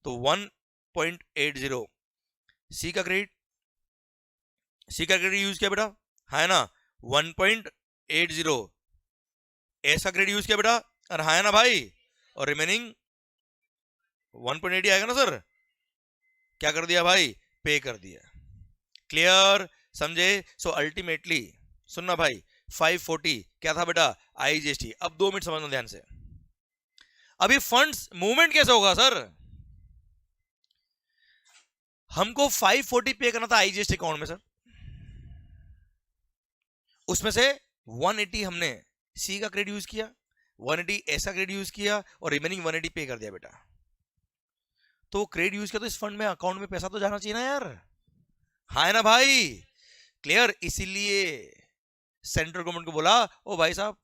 [SPEAKER 1] तो 1.80 सी का क्रेडिट, सी का क्रेडिट यूज किया बेटा, है ना। 1.80 एस का क्रेडिट यूज किया बेटा, और है ना भाई, और रिमेनिंग 1.80 आएगा ना सर। क्या कर दिया भाई? पे कर दिया। क्लियर? समझे? सो अल्टीमेटली सुनना भाई, 540 क्या था बेटा? आईजीएसटी। अब 2 मिनट समझना ध्यान से। अभी फंड्स मूवमेंट कैसे होगा सर? हमको 540 पे करना था आईजीएसटी अकाउंट में सर, उसमें से 180 हमने सी का क्रेडिट यूज किया, 180 एस का क्रेडिट यूज किया, और रिमेनिंग 180 पे कर दिया बेटा। तो क्रेडिट यूज किया तो इस फंड में अकाउंट में पैसा तो जाना चाहिए ना यार। हाँ है ना भाई? क्लियर? इसीलिए सेंट्रल गवर्नमेंट को बोला, ओ भाई साहब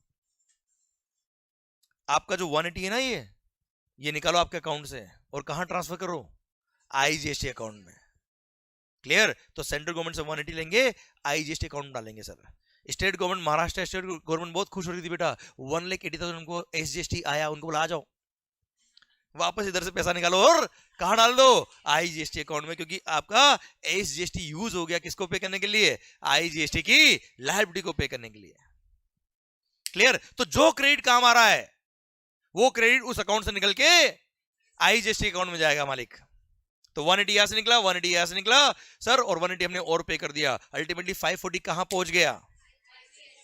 [SPEAKER 1] आपका जो 180 है ना, ये निकालो आपके अकाउंट से और कहां ट्रांसफर करो? आईजीएसटी अकाउंट में। क्लियर? तो सेंट्रल गवर्नमेंट से 180 लेंगे, आईजीएसटी अकाउंट में डालेंगे sir. State government, Maharashtra state government बहुत खुश हो रही थी बेटा, 1,80,000 उनको एसजीएसटी आया, उनको बोला आ जाओ वापस इधर से पैसा निकालो और कहा डाल दो? आईजीएसटी अकाउंट में, क्योंकि आपका एसजीएसटी यूज हो गया किसको पे करने के लिए? आईजीएसटी की लायबिलिटी को पे करने के लिए। क्लियर? तो जो क्रेडिट काम आ रहा है वो क्रेडिट उस अकाउंट से निकल के आईजीएसटी अकाउंट में जाएगा मालिक। तो 180 यहां से निकला, 180 यहां से निकला सर, और 180 हमने और पे कर दिया। अल्टीमेटली 540 कहां पहुंच गया?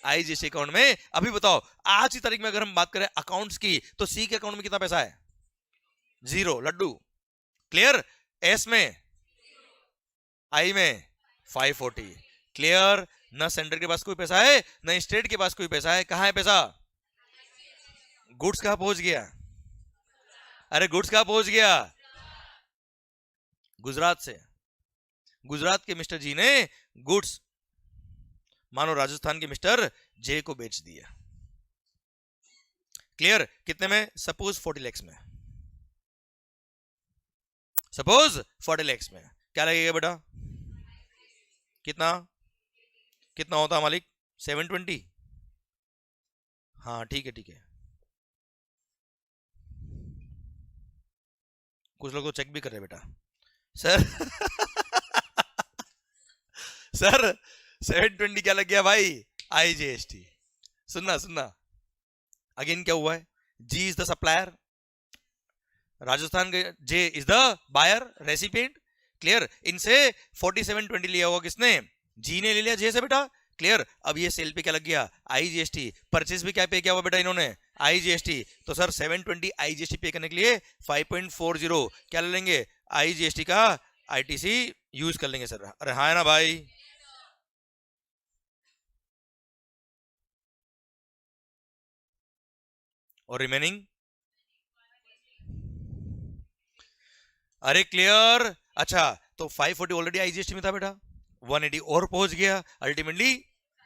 [SPEAKER 1] आईजीएसटी अकाउंट में। अभी बताओ आज की तारीख में अगर हम बात करें अकाउंट्स की, तो सी के अकाउंट में कितना पैसा है? 0 लड्डू। क्लियर? एस में, आई में 540। क्लियर? ना सेंटर के पास कोई पैसा है, ना स्टेट के पास कोई पैसा है। कहां है पैसा? गुड्स कहां पहुंच गया? अरे गुड्स कहां पहुंच गया? गुजरात से। गुजरात के मिस्टर जी ने गुड्स मानो राजस्थान के मिस्टर जे को बेच दिया। क्लियर? कितने में? सपोज 40 लाख में, सपोज 40 लाख में। क्या लगेगा बेटा? कितना कितना होता मालिक? 720। हाँ ठीक है ठीक है, कुछ लोग तो चेक भी कर रहे बेटा सर सर 720 क्या लग गया भाई? आईजीएसटी। सुनना सुनना, अगेन क्या हुआ है? G is the supplier, Rajasthan के J is the buyer recipient. Clear? इनसे 4720 लिया होगा किसने? जी ने ले लिया जे से बेटा। क्लियर? अब ये सेल पे क्या लग गया? आईजीएसटी। परचेज भी क्या पे किया हुआ बेटा इन्होंने? आईजीएसटी। तो सर 720 आईजीएसटी पे करने के लिए 5.40 क्या ले लेंगे? आईजीएसटी का आईटीसी यूज कर लेंगे सर। अरे हाँ है ना भाई? और रिमेनिंग अरे क्लियर। अच्छा तो 540 ऑलरेडी आईजीएसटी में था बेटा, 180 और पहुंच गया, अल्टीमेटली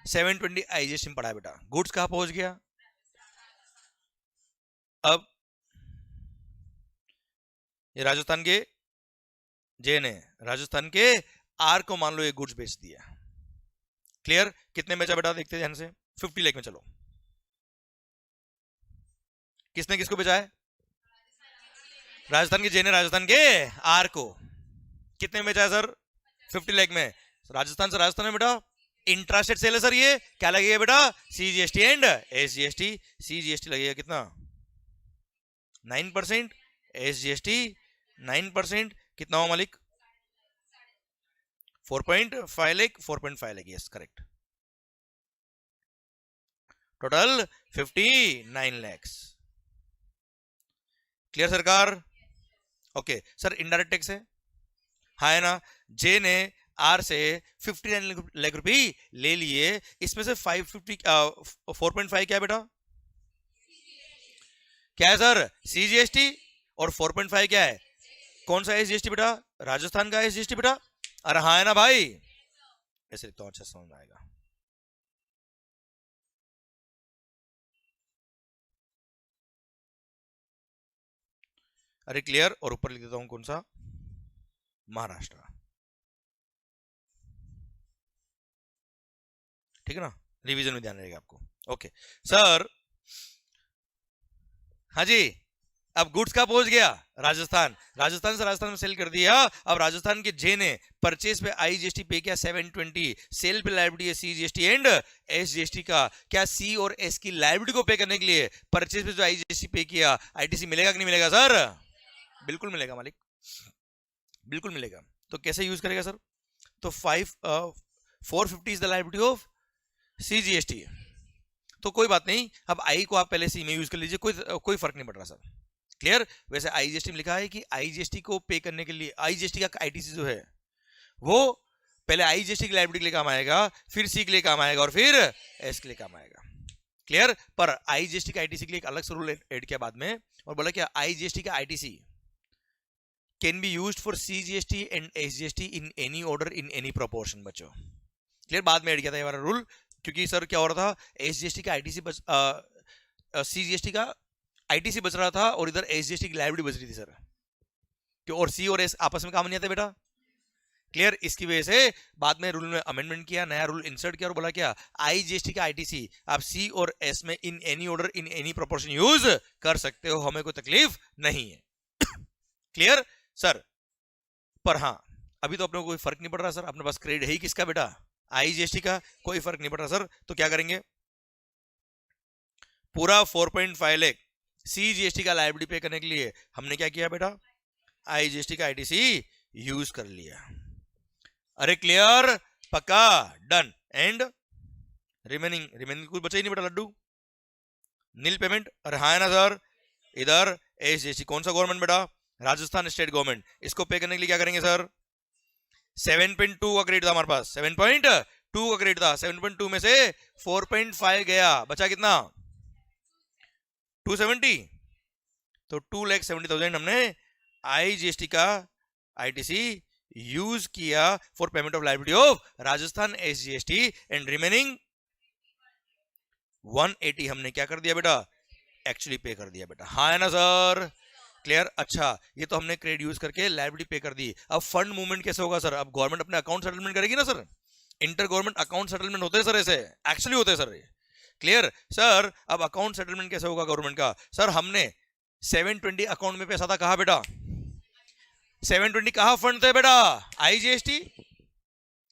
[SPEAKER 1] 720 आईजीएसटी में पड़ा है बेटा। गुड्स कहां पहुंच गया? अब ये राजस्थान के जे ने राजस्थान के आर को मान लो ये गुड्स बेच दिया। क्लियर? कितने बेचा बेटा देखते हैं ध्यान से। 50 लाख में। चलो किसने किसको बेचा है? राजस्थान के जे ने राजस्थान के आर को कितने में बेचा है सर? 50 लाख में। राजस्थान से राजस्थान में बेटा इंट्रास्टेट सेल है सर। ये क्या लगेगा बेटा? CGST and SGST. सीजीएसटी लगेगा कितना? 9%, एसजीएसटी 9%। कितना हुआ मालिक? 4.5 lakh. 4.5 lakh, yes correct. Total 59 lakhs। Clear सरकार? ओके सर इंडायरेक्ट टैक्स है, हाँ है ना। जे ने आर से 59 लाख रुपए ले लिए, इसमें से 4.5 क्या है बेटा? क्या है सर? सीजीएसटी। और 4.5 क्या है? कौन सा एसजीएसटी बेटा? राजस्थान का एसजीएसटी बेटा। अरे हाँ है ना भाई, ऐसे तो अच्छा समझ में आएगा। अरे क्लियर। और ऊपर लिख देता हूं कौन सा? महाराष्ट्र। ठीक है ना, रिवीजन में ध्यान रहेगा आपको। ओके सर, हाँ जी। अब गुड्स कहाँ पहुंच गया? राजस्थान। राजस्थान से राजस्थान में सेल कर दिया। अब राजस्थान के जे ने परचेज पे आईजीएसटी पे किया 720, सेल पे लायबिलिटी है सीजीएसटी एंड एसजीएसटी का। क्या सी और एस की लायबिलिटी को पे करने के लिए परचेज पे जो आईजीएसटी पे किया, आईटीसी मिलेगा कि नहीं मिलेगा सर? बिल्कुल मिलेगा मालिक, बिल्कुल मिलेगा। तो कैसे यूज करेगा सर? तो 450 is the liability of CGST. तो कोई बात नहीं, अब आई को आप पहले सी में यूज कर लीजिए, कोई फर्क नहीं पड़ रहा सर। क्लियर? वैसे आईजीएसटी में लिखा है कि आईजीएसटी को पे करने के लिए आईजीएसटी का आईटीसी जो है वो पहले आईजीएसटी की लायबिलिटी के लिए काम आएगा, फिर सी के लिए काम आएगा और फिर एस के लिए काम आएगा। क्लियर? पर आईजीएसटी का आईटीसी के लिए एक अलग से रूल ऐड किया बाद में, और बोला क्या आईजीएसटी का ITC can be used for CGST and SGST in any order in any proportion. बच्चों क्लियर? बाद में ऐड किया था ये वाला रूल, क्योंकि सर क्या हो रहा था, एसजीएसटी का आईटीसी सीजीएसटी का आईटीसी बच रहा था और इधर एसजीएसटी की लायबिलिटी बच रही थी सर, क्यों? और सी और एस आपस में काम नहीं आता बेटा। क्लियर? इसकी वजह से बाद में रूल में अमेंडमेंट किया, नया रूल इंसर्ट किया और बोला क्या आईजीएसटी का आईटीसी आप सी और एस में in any order in any proportion use कर सकते हो, हमें कोई तकलीफ नहीं है। Clear sir? पर हाँ अभी तो अपने को कोई फर्क नहीं पड़ रहा सर, अपने पास क्रेडिट है ही किसका बेटा? आईजीएसटी का। कोई फर्क नहीं पड़ रहा सर, तो क्या करेंगे? पूरा 4.5 लाख सीजीएसटी का लायबिलिटी पे करने के लिए हमने क्या किया बेटा? आईजीएसटी का आईटीसी यूज कर लिया। अरे क्लियर? पक्का? डन। एंड रिमेनिंग कुछ बचा ही नहीं बेटा लड्डू, नील पेमेंट। अरे हाँ है ना सर, इधर एसजीएसटी कौन सा गवर्नमेंट बेटा? Rajasthan state government. इसको पे करने के लिए क्या करेंगे सर? 7.2 का क्रेडिट था हमारे पास, 7.2 का क्रेडिट था। 7.2 में से 4.5 गया, बचा कितना? 270। तो 2,70,000 हमने आईजीएसटी का आईटीसी यूज किया for payment of liability of Rajasthan SGST and remaining 180 हमने क्या कर दिया बेटा? एक्चुअली पे कर दिया बेटा। हाँ है ना सर? क्लियर? अच्छा ये तो हमने क्रेडिट यूज करके लायबिलिटी पे कर दी। अब फंड मूवमेंट कैसे होगा सर? अब गवर्नमेंट अपने अकाउंट सेटलमेंट करेगी ना sir, inter government account settlement होते हैं सर, ऐसे एक्चुअली होते हैं सर। Clear sir? अब अकाउंट सेटलमेंट कैसे होगा गवर्नमेंट का? सर हमने 720 अकाउंट में पैसा था, कहा बेटा? 720 कहा फंड थे बेटा? आईजीएसटी।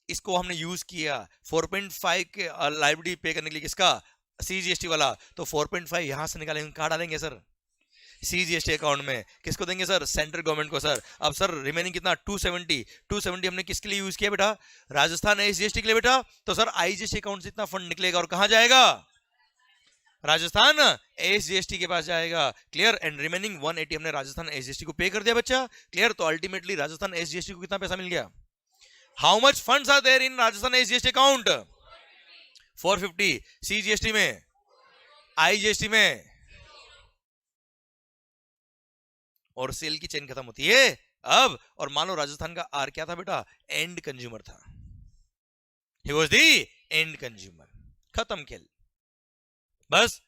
[SPEAKER 1] इसको हमने यूज किया 4.5 के लायबिलिटी पे करने के लिए, किसका? सीजीएसटी वाला। तो 4.5 यहां से निकालेंगे, कहा डालेंगे सर? सीजीएसटी अकाउंट में। किसको देंगे सर? सेंट्रल गवर्नमेंट को सर। अब सर रिमेनिंग कितना? 270 हमने किसके लिए यूज किया बेटा? राजस्थान एसजीएसटी के लिए बेटा। तो सर आईजीएसटी अकाउंट से इतना फंड निकलेगा और कहां जाएगा? राजस्थान एसजीएसटी के पास जाएगा। क्लियर? एंड रिमेनिंग 180 हमने राजस्थान एसजीएसटी को पे कर दिया बच्चा। क्लियर? तो अल्टीमेटली राजस्थान एसजीएसटी को कितना पैसा मिल गया? How much funds are there in Rajasthan SGST account? 450 CGST में, आईजीएसटी में, और सेल की चेन खत्म होती है अब और मान लो राजस्थान का आर क्या था बेटा, एंड कंज्यूमर था, he was the and consumer. खत्म खेल, बस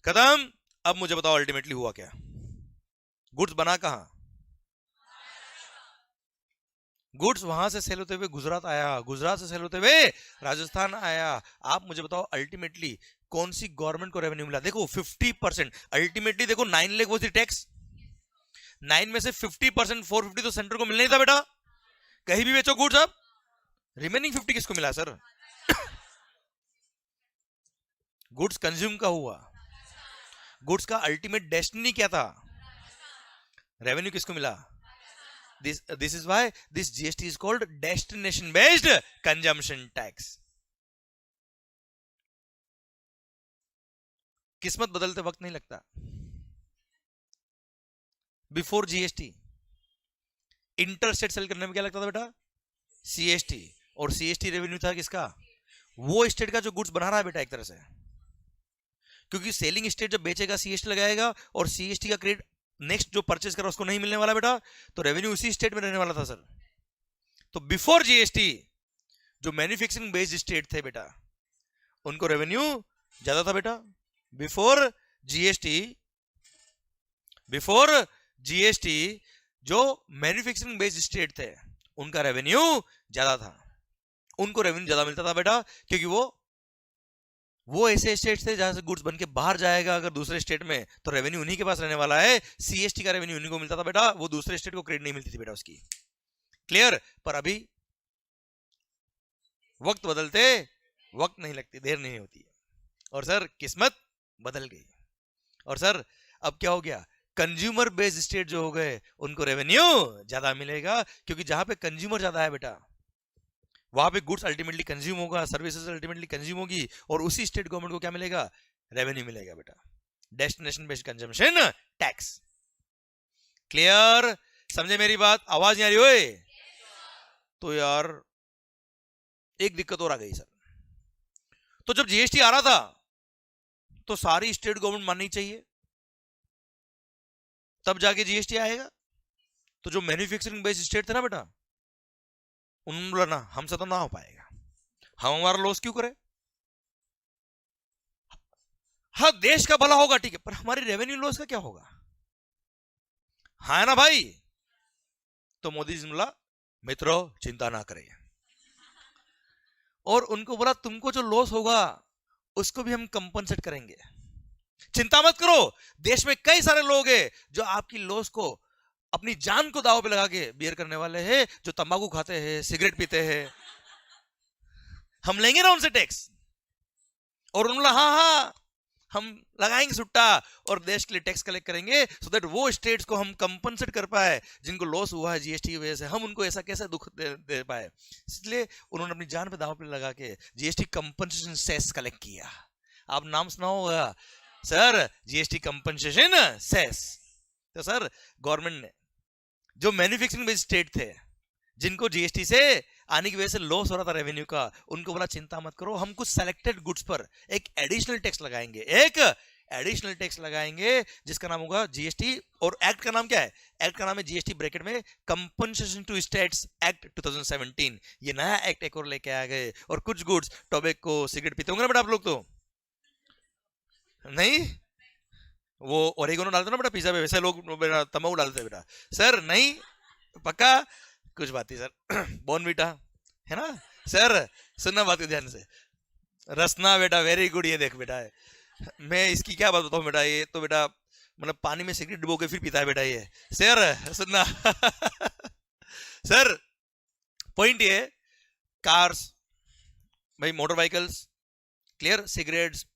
[SPEAKER 1] खत्म। अब मुझे बताओ अल्टीमेटली हुआ क्या, गुड्स बना कहां, गुड्स वहां से सेल होते हुए गुजरात आया, गुजरात से सेल होते हुए राजस्थान आया। आप मुझे बताओ अल्टीमेटली कौन सी गवर्नमेंट को रेवेन्यू मिला, देखो 50%। अल्टीमेटली देखो 9 लाख वाज द टैक्स, 9 में से 50% 450 तो सेंटर को मिलना ही था बेटा, कहीं भी बेचो गुड्स। अब रिमेनिंग 50 किसको मिला सर, गुड्स कंज्यूम का हुआ, गुड्स का अल्टीमेट डेस्टिनी क्या था, रेवेन्यू किसको मिला। This is why this GST is called destination based consumption tax. किस्मत बदलते वक्त नहीं लगता। बिफोर जीएसटी इंटरस्टेट सेल करने में क्या लगता था बेटा, सीएसटी, और सीएसटी रेवेन्यू था किसका, वो स्टेट का जो गुड्स बना रहा है बेटा एक तरह से, क्योंकि सेलिंग स्टेट जब बेचेगा सीएसटी लगाएगा, और सीएसटी का क्रेडिट नेक्स्ट जो परचेज करा उसको नहीं मिलने वाला बेटा, तो रेवेन्यू उसी स्टेट में रहने वाला था सर। तो बिफोर जीएसटी जो मैन्युफैक्चरिंग बेस्ड स्टेट थे बेटा, उनको रेवेन्यू ज्यादा था बेटा। बिफोर जीएसटी जो मैन्युफैक्चरिंग बेस्ड स्टेट थे उनका रेवेन्यू ज्यादा था, उनको रेवेन्यू ज्यादा मिलता था बेटा, क्योंकि वो ऐसे स्टेट थे जहां से गुड्स बन के बाहर जाएगा अगर दूसरे स्टेट में, तो रेवेन्यू उन्हीं के पास रहने वाला है। सीएसटी का रेवेन्यू उन्हीं को मिलता था बेटा, वो दूसरे स्टेट को क्रेडिट नहीं मिलती थी बेटा उसकी। क्लियर। पर अभी वक्त बदलते वक्त नहीं लगती, देर नहीं होती है, और सर किस्मत बदल गई। और सर अब क्या हो गया, कंज्यूमर बेस्ड स्टेट जो हो गए उनको रेवेन्यू ज्यादा मिलेगा, क्योंकि जहां पे कंज्यूमर ज्यादा है बेटा वहां पे गुड्स अल्टीमेटली कंज्यूम होगा, सर्विसेज अल्टीमेटली कंज्यूम होगी, और उसी स्टेट गवर्नमेंट को क्या मिलेगा, रेवेन्यू मिलेगा बेटा, destination based consumption tax. Clear, समझे मेरी बात, आवाज नहीं आ रही ओए, तो यार एक दिक्कत और आ गई सर। तो जब जीएसटी आ रहा था तो सारी स्टेट गवर्नमेंट माननी चाहिए, तब जाके जीएसटी आएगा। तो जो मैन्युफैक्चरिंग बेस्ड स्टेट थे ना बेटा, उन्होंने बोला ना हमसे तो ना हो पाएगा, हम हमारा लॉस क्यों करें, हाँ देश का भला होगा ठीक है, पर हमारी रेवेन्यू लॉस का क्या होगा, हाँ ना भाई। तो मोदी जी ने बोला मित्रों चिंता ना करें, और उनको बोला तुमको जो लॉस होगा उसको भी हम कंपनसेट करेंगे, चिंता मत करो, देश में कई सारे लोग हैं जो आपकी लॉस को अपनी जान को दाव पे लगा के बियर करने वाले हैं, जो तंबाकू खाते हैं, सिगरेट पीते हैं, हम लेंगे ना उनसे टैक्स। और उन्होंने हाँ हाँ हम लगाएंगे सुट्टा और देश के लिए टैक्स कलेक्ट करेंगे, सो दैट वो स्टेट्स को हम कंपनसेट कर पाए जिनको लॉस हुआ है जीएसटी की वजह से, हम उनको ऐसा कैसा दुख दे पाए। इसलिए उन्होंने अपनी जान पे दाव पे लगा के जीएसटी कंपनसेशन सेस कलेक्ट किया। आप नाम सुना होगा सर, जीएसटी कंपनसेशन सेस। तो सर गवर्नमेंट ने जो मैन्युफैक्चरिंग बेस्ड स्टेट थे जिनको जीएसटी से आने की वजह से लॉस हो रहा था रेवेन्यू का, उनको बोला चिंता मत करो, हम कुछ सेलेक्टेड गुड्स पर एक एडिशनल टैक्स लगाएंगे, जिसका नाम होगा जीएसटी। और एक्ट का नाम क्या है, एक्ट का नाम है जीएसटी ब्रैकेट में कंपनसेशन टू स्टेट्स एक्ट 2017। ये नया एक्ट एक और लेके आ गए, और कुछ गुड्स टोबैको सिगरेट पीते होंगे ना बेटा आप लोग, तो नहीं वो ओरेगोनो डालते ना बेटा पिज्जा पे, वैसे लोग तंबाकू डालते बेटा सर, नहीं पक्का कुछ बात ही सर बॉर्नवीटा है ना सर, सुनना बात को ध्यान से, रसना बेटा वेरी गुड। ये देख बेटा मैं इसकी क्या बात बताऊं बेटा, ये तो बेटा मतलब पानी में सिगरेट डुबो के फिर पीता है बेटा ये सर, सुनना सर पॉइंट ये कार्स भाई, motor vehicles, clear, cigarettes,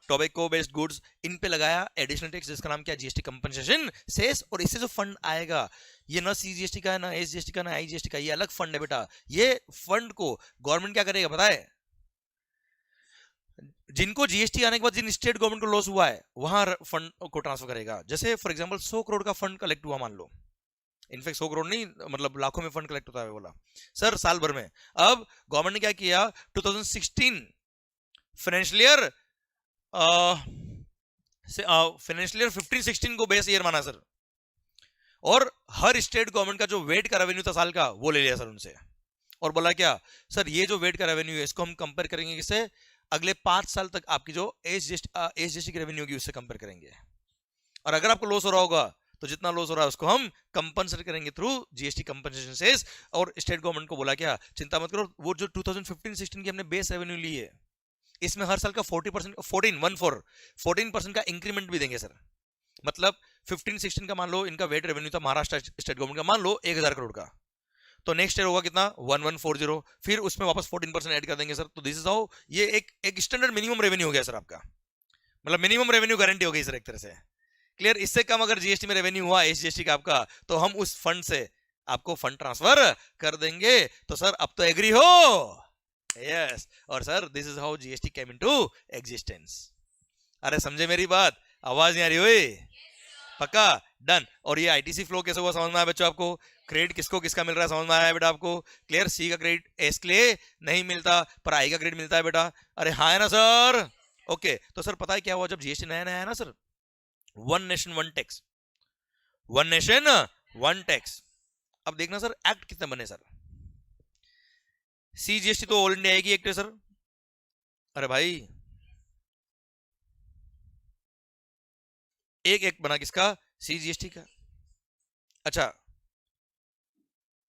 [SPEAKER 1] tobacco based goods, इन पे लगाया एडिशनल टैक्स जिसका नाम क्या, जीएसटी कंपनसेशन सेस। और इससे जो फंड आएगा ये ना सीजीएसटी का है, ना एसजीएसटी का, ना आईजीएसटी का, ये अलग फंड है बेटा। ये फंड को गवर्नमेंट क्या करेगा पता है, जिनको जीएसटी आने के बाद जिन स्टेट गवर्नमेंट को लॉस हुआ है वहां फंड को ट्रांसफर करेगा। जैसे फॉर एग्जांपल 100 करोड़ का फंड कलेक्ट हुआ मान लो, इनफैक्ट 100 करोड़ नहीं मतलब लाखों में फंड कलेक्ट होता है बोला सर साल भर में। अब गवर्नमेंट ने क्या किया, 2016 फाइनेंशियल ईयर 15-16 को बेस ईयर माना सर, और हर स्टेट गवर्नमेंट का जो वेट का रेवेन्यू था साल का वो ले लिया सर उनसे, और बोला क्या सर ये जो वेट का रेवेन्यू है इसको हम कंपेयर करेंगे किससे, अगले 5 साल तक आपकी जो एसजीएसटी की रेवेन्यू होगी उससे कंपेयर करेंगे, और अगर आपको लॉस हो रहा होगा तो जितना लॉस हो रहा है उसको हम कंपनसेट करेंगे थ्रू जीएसटी कंपनसेशन सेस। और स्टेट गवर्नमेंट को बोला क्या चिंता मत करो, वो जो 2015-16 की हमने बेस रेवेन्यू ली है इसमें हर साल का 14% का इंक्रीमेंट भी देंगे सर। मतलब 15-16 का मान लो इनका वेट रेवेन्यू था महाराष्ट्र स्टेट गवर्नमेंट का, मान लो 1000 करोड़ का, तो नेक्स्ट ईयर होगा कितना 1140, फिर उसमें वापस 14% ऐड कर देंगे सर। तो दिस इज हाउ ये एक स्टैंडर्ड मिनिमम रेवेन्यू हो गया सर आपका, मतलब मिनिमम रेवेन्यू गारंटी हो गई सर एक तरह से। क्लियर? इससे कम अगर जीएसटी में रेवेन्यू हुआ एसजीएसटी का आपका तो हम उस फंड से आपको फंड ट्रांसफर कर देंगे। तो सर अब तो एग्री हो? यस। और sir this is how GST came into existence. अरे समझे मेरी बात? आवाज नहीं आ रही हुई? पक्का? डन। और ये आईटीसी फ्लो कैसे हुआ समझ में आया बच्चों आपको? क्रेडिट किसको किसका मिल रहा है समझ में आया बेटा आपको? क्लियर? सी का क्रेडिट एस के लिए नहीं मिलता पर आई का क्रेडिट मिलता है बेटा। अरे हाँ है ना सर? ओके। तो सर पता है क्या हुआ जब जीएसटी नया नया आया ना sir, one nation one tax, one nation one tax. अब देखना सर एक्ट कितने बने सर। सीजीएसटी तो ऑल इंडिया आएगी एक्ट है सर। अरे भाई एक एक बना किसका? सीजीएसटी का। अच्छा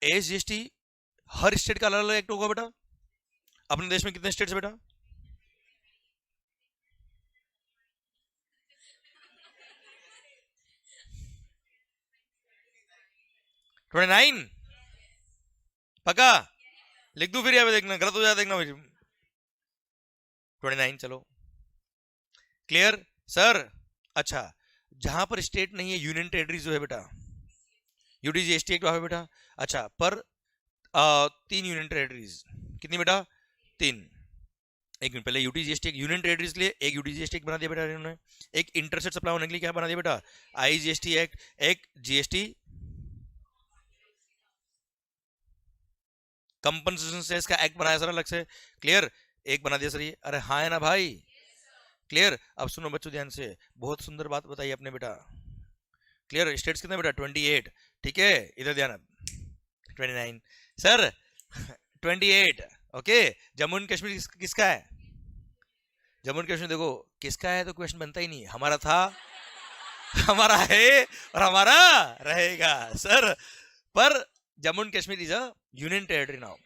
[SPEAKER 1] एसजीएसटी हर स्टेट का अलग अलग एक्ट होगा बेटा। अपने देश में कितने स्टेट्स बेटा? 29? पक्का? लिख दूं फिर यहाँ पे, देखना गलत हो जाए देखना भाई। 29 चलो। Clear sir? अच्छा जहां पर स्टेट नहीं है यूनियन टेरिटरीज जो है बेटा, यूटीजीएसटी एक्ट वहां पे बेटा। अच्छा पर 3 यूनियन टेरिटरीज, कितनी बेटा? 3। एक मिनट पहले यूटीजीएसटी एक यूनियन टेरिटरीज के लिए एक यूटीजीएसटी एक्ट बना दिया बेटा इन्होंने। एक इंटरसेट सप्लाई होने के लिए क्या बना दिया बेटा? IGST act. एक जीएसटी कंपनसेशन सेस का एक्ट बनाया सर अलग से। क्लियर? एक बना दिया सर ये। अरे हाँ है ना भाई? क्लियर? अब सुनो बच्चों ध्यान से, बहुत सुंदर बात बताइए अपने बेटा। क्लियर? स्टेट्स कितने बेटा? 28। ठीक है इधर ध्यान। 29 sir 28। Okay. Jammu and Kashmir किसका है? जम्मू एंड कश्मीर देखो किसका है तो क्वेश्चन बनता ही नहीं, हमारा था हमारा है और हमारा रहेगा सर। पर Jammu and Kashmir is a union territory now.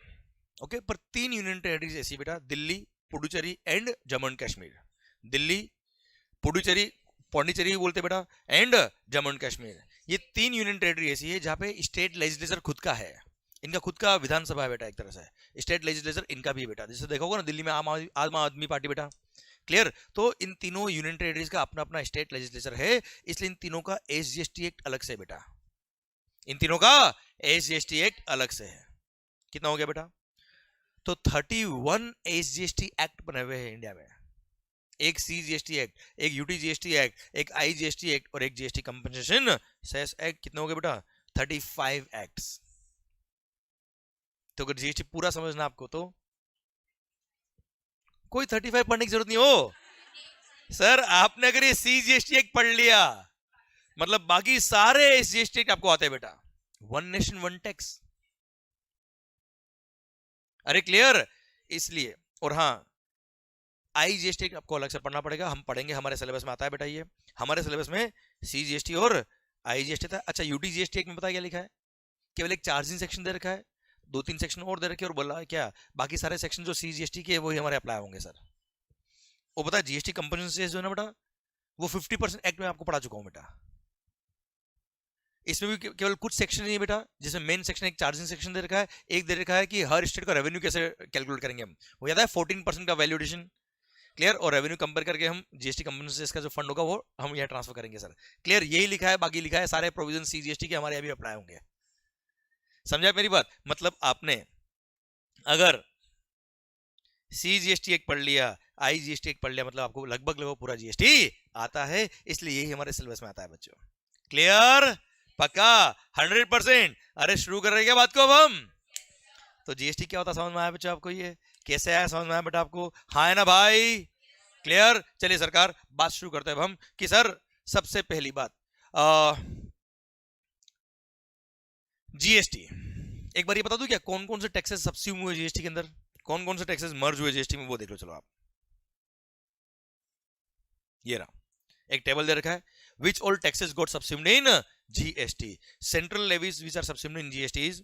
[SPEAKER 1] Okay. पर 3 यूनियन टेरिटरीज ऐसी बेटा, दिल्ली, पुडुचेरी एंड जम्मू एंड कश्मीर। दिल्ली, पुडुचेरी, पौंडीचेरी बोलते बेटा, एंड जम्मू एंड कश्मीर। ये 3 यूनियन टेरिटरी ऐसी है जहां पे स्टेट लेजिस्लेचर खुद का है, इनका खुद का विधानसभा है बेटा एक तरह से। स्टेट लेजिस्लेचर इनका भी है बेटा, जैसे देखोगे ना दिल्ली में आम आदमी पार्टी बेटा। क्लियर? तो इन तीनों यूनियन टेरिटरीज का अपना अपना स्टेट लेजिस्लेचर है, इसलिए इन तीनों का एसजीएसटी एक्ट अलग से बेटा। इन तीनों का एसजीएसटी एक्ट अलग से है। कितना हो गया बेटा? तो 31 एसजीएसटी एक्ट बने हुए हैं इंडिया में। एक सीजीएसटी एक्ट, एक यूटीजीएसटी एक्ट, एक आईजीएसटी एक्ट और एक जीएसटी कंपनसेशन सेस एक्ट। कितने हो गए बेटा? 35 एक्ट्स। तो अगर जीएसटी पूरा समझना आपको तो कोई 35 पढ़ने की जरूरत नहीं हो सर। आपने अगर ये सीजीएसटी एक्ट पढ़ लिया मतलब बाकी सारे एसजीएसटी एक्ट आपको आते हैं बेटा। One nation one tax. अरे क्लियर? इसलिए। और हाँ आईजीएसटी आपको अलग से पढ़ना पड़ेगा, हम पढ़ेंगे, हमारे सिलेबस में आता है बेटा ये। हमारे सिलेबस में सीजीएसटी और आईजीएसटी था। अच्छा यूटीजीएसटी में पता क्या लिखा है? केवल एक चार्जिंग सेक्शन दे रखा है, 2-3 सेक्शन और दे रखे और बोला क्या बाकी सारे सेक्शन जो सीजीएसटी के वही हमारे अप्लाई होंगे सर। वो पता है जीएसटी कंपनी से जो है ना बेटा, वो 50% एक्ट में आपको पढ़ा चुका हूं बेटा। इसमें भी केवल कुछ सेक्शन नहीं है बेटा, जिसमें मेन सेक्शन एक चार्जिंग सेक्शन दे रखा है, एक दे रखा है कि हर स्टेट का रेवेन्यू कैसे कैलकुलेट करेंगे हम, वो याद है 14% का वैल्यू एडिशन। क्लियर? और रेवेन्यू कंपेयर करके हम जीएसटी कंपनी से इसका जो फंड होगा वो हम यहाँ ट्रांसफर करेंगे सर। क्लियर? यही लिखा है, बाकी लिखा है सारे प्रोविजन सीजीएसटी के हमारे अभी अप्लाई होंगे। समझा मेरी बात? मतलब आपने अगर सीजीएसटी एक पढ़ लिया, आईजीएसटी एक पढ़ लिया, मतलब आपको लगभग पूरा जीएसटी आता है, इसलिए यही हमारे सिलेबस में आता है बच्चों। क्लियर? पक्का? 100%? अरे शुरू कर रहे क्या बात को अब हम? तो जीएसटी क्या होता समझ में आया बच्चों आपको? ये कैसे आया समझ में आया बेटा आपको? हाँ है ना भाई? क्लियर? चलिए सरकार बात शुरू करते हैं अब हम कि सर सबसे पहली बात जीएसटी एक बार ये बता दूं क्या, कौन कौन से टैक्सेस सब्स्यूम हुए जीएसटी के अंदर, कौन कौन से टैक्सेस मर्ज हुए जीएसटी में, वो देख लो चलो आप। ये रहा एक टेबल दे रखा है, which all taxes got subsumed in GST. Central levies which are subsumed in GST is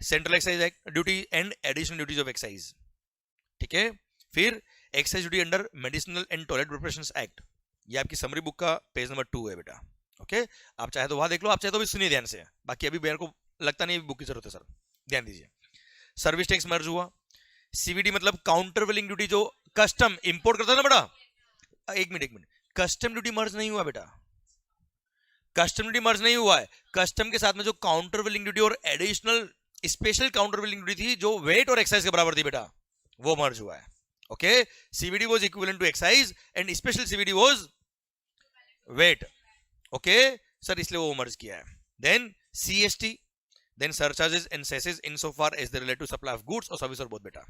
[SPEAKER 1] Central Excise Duty and additional duties of excise. ठीक है, फिर excise duty under medicinal and toilet preparations act, ये आपकी समरी बुक का पेज नंबर 2 है बेटा। ओके, आप चाहे तो वहां देख लो, आप चाहे तो भी सुनिए ध्यान से, बाकी अभी मेरे को लगता नहीं बुक की जरूरत है सर, ध्यान दीजिए। सर्विस टैक्स मर्ज हुआ, सीवीडी मतलब काउंटर वेलिंग ड्यूटी, जो कस्टम इंपोर्ट करता है ना बेटा, एक मिनट, कस्टम ड्यूटी मर्ज नहीं हुआ बेटा, कस्टम ड्यूटी मर्ज नहीं हुआ है, कस्टम के साथ में जो काउंटर वेलिंग ड्यूटी और एडिशनल स्पेशल काउंटर वेलिंग ड्यूटी थी जो वेट और एक्साइज के बराबर थी बेटा, वो मर्ज हुआ है। Okay, CVD was equivalent to excise and special CVD was VAT. Okay sir, इसलिए वो मर्ज किया है। Then CST, then surcharges and cesses in so far as they relate to supply of goods और सर्विस और बोथ बेटा।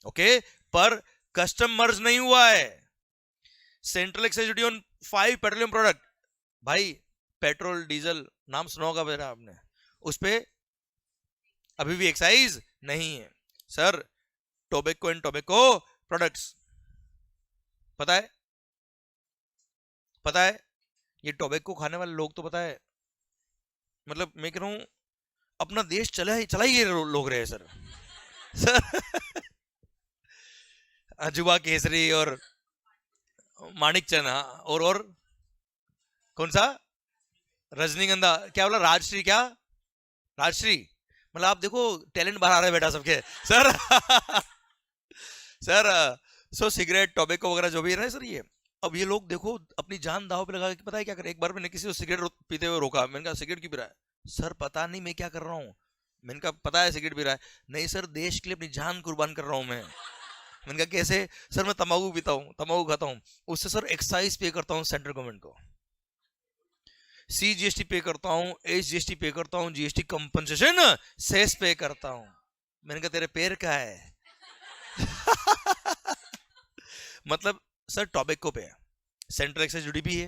[SPEAKER 1] ओके, पर कस्टम मर्ज नहीं हुआ है। Central excise duty on 5 petroleum product, भाई पेट्रोल डीजल नाम सुना होगा बेटा आपने, उस पे अभी भी एक्साइज नहीं है। Sir tobacco and tobacco products, पता है, पता है ये टोबैको खाने वाले लोग तो पता है, मतलब मैं कह रहा हूं अपना देश चला ही ये लोग रहे सर। सर अजूबा केसरी और माणिक चना और कौन सा रजनीगंधा, क्या बोला राजश्री, क्या राजश्री, मतलब आप देखो टैलेंट बाहर आ रहा है बेटा सबके sir. Sir so cigarette tobacco वगैरह जो भी है सर, ये अब ये लोग देखो अपनी जान दाव पे लगा के, पता है क्या करे, एक बार मैंने किसी को सिगरेट पीते हुए रोका, मैंने कहा सिगरेट क्यों पी रहा है, सर पता नहीं मैं क्या कर रहा हूँ, मैंने कहा पता है सिगरेट पी रहा है, नहीं सर देश के लिए अपनी जान कुर्बान कर रहा हूँ मैं। मैंने कहा कैसे, सर मैं तंबाकू पीता हूँ, तंबाकू खाता हूँ, उससे सर एक्साइज पे करता हूँ सेंट्रल गवर्नमेंट को, CGST पे करता हूँ, HGST पे करता हूँ, GST कंपनसेशन सेस पे करता हूँ। मैंने कहा तेरे पैर का है। मतलब सर टोबैको पे सेंट्रल एक्साइज ड्यूटी भी है,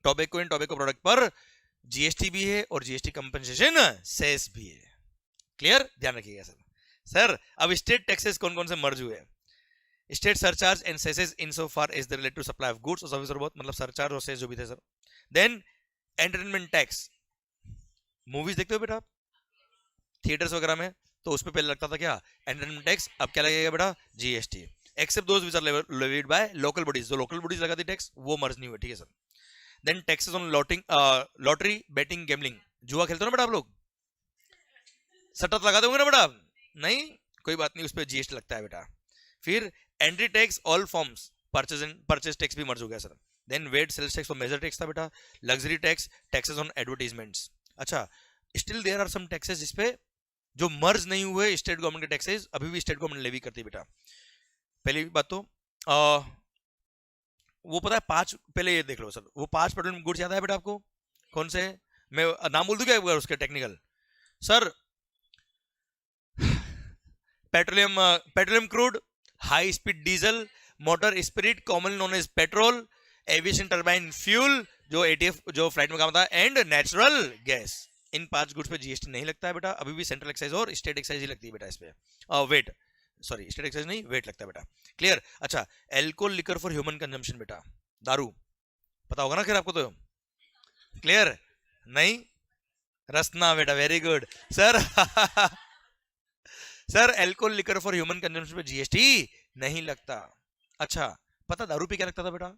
[SPEAKER 1] टोबैको एंड टोबैको प्रोडक्ट पर GST भी है और GST कंपनसेशन सेस भी है। क्लियर, ध्यान रखिएगा सर। सर अब स्टेट टैक्सेस कौन कौन से मर्ज हुए, state surcharge and cesses in so far as they relate to supply of goods और सर्विस और बोथ, मतलब सरचार्ज और सेस जो भी थे sir. Then entertainment tax, movies देखते हो बेटा आप थिएटर्स वगैरह में, तो उस पे पहले लगता था क्या एंटरटेनमेंट टैक्स, अब क्या लगेगा बेटा GST, except those which are levied by local bodies, जो लोकल बॉडीज लगाती टैक्स वो मर्ज नहीं हुए, ठीक है sir. Then taxes on lottery betting gambling, जुआ खेलते हो ना बेटा आप लोग, सट्टा लगा दोगे ना बेटा, नहीं कोई बात नहीं, उस पर GST लगता है बेटा। फिर entry tax all forms, purchase tax भी मर्ज हो गया sir. Then VAT sales tax और मेजर टैक्स था बेटा, luxury tax, taxes on advertisements. अच्छा still there are some taxes जिसपे जो मर्ज नहीं हुए स्टेट गवर्नमेंट के टैक्सेस अभी भी स्टेट गवर्नमेंट लेवी करती है बेटा। पहली बात तो वो पता है 5, पहले ये देख लो सर, वो 5 पेट्रोलियम गुड्स याद है बेटा आपको, कौन से, मैं नाम बोल दूं क्या उसके technical sir, petroleum crude, high speed diesel, motor spirit commonly known as petrol, aviation turbine fuel जो ATF जो फ्लाइट में काम आता है, एंड नेचुरल गैस। इन 5 गुड्स पे GST नहीं लगता है बेटा, अभी भी सेंट्रल एक्साइज और स्टेट एक्साइज ही लगती है बेटा इस पे, वेट सॉरी स्टेट एक्साइज नहीं वेट लगता है बेटा। क्लियर। अच्छा alcohol liquor for human consumption बेटा, दारू पता होगा ना खैर आपको तो, क्लियर नहीं, रसना बेटा, very good sir. Sir alcohol liquor for human consumption पे GST नहीं लगता। अच्छा पता दारू पे क्या लगता था बेटा,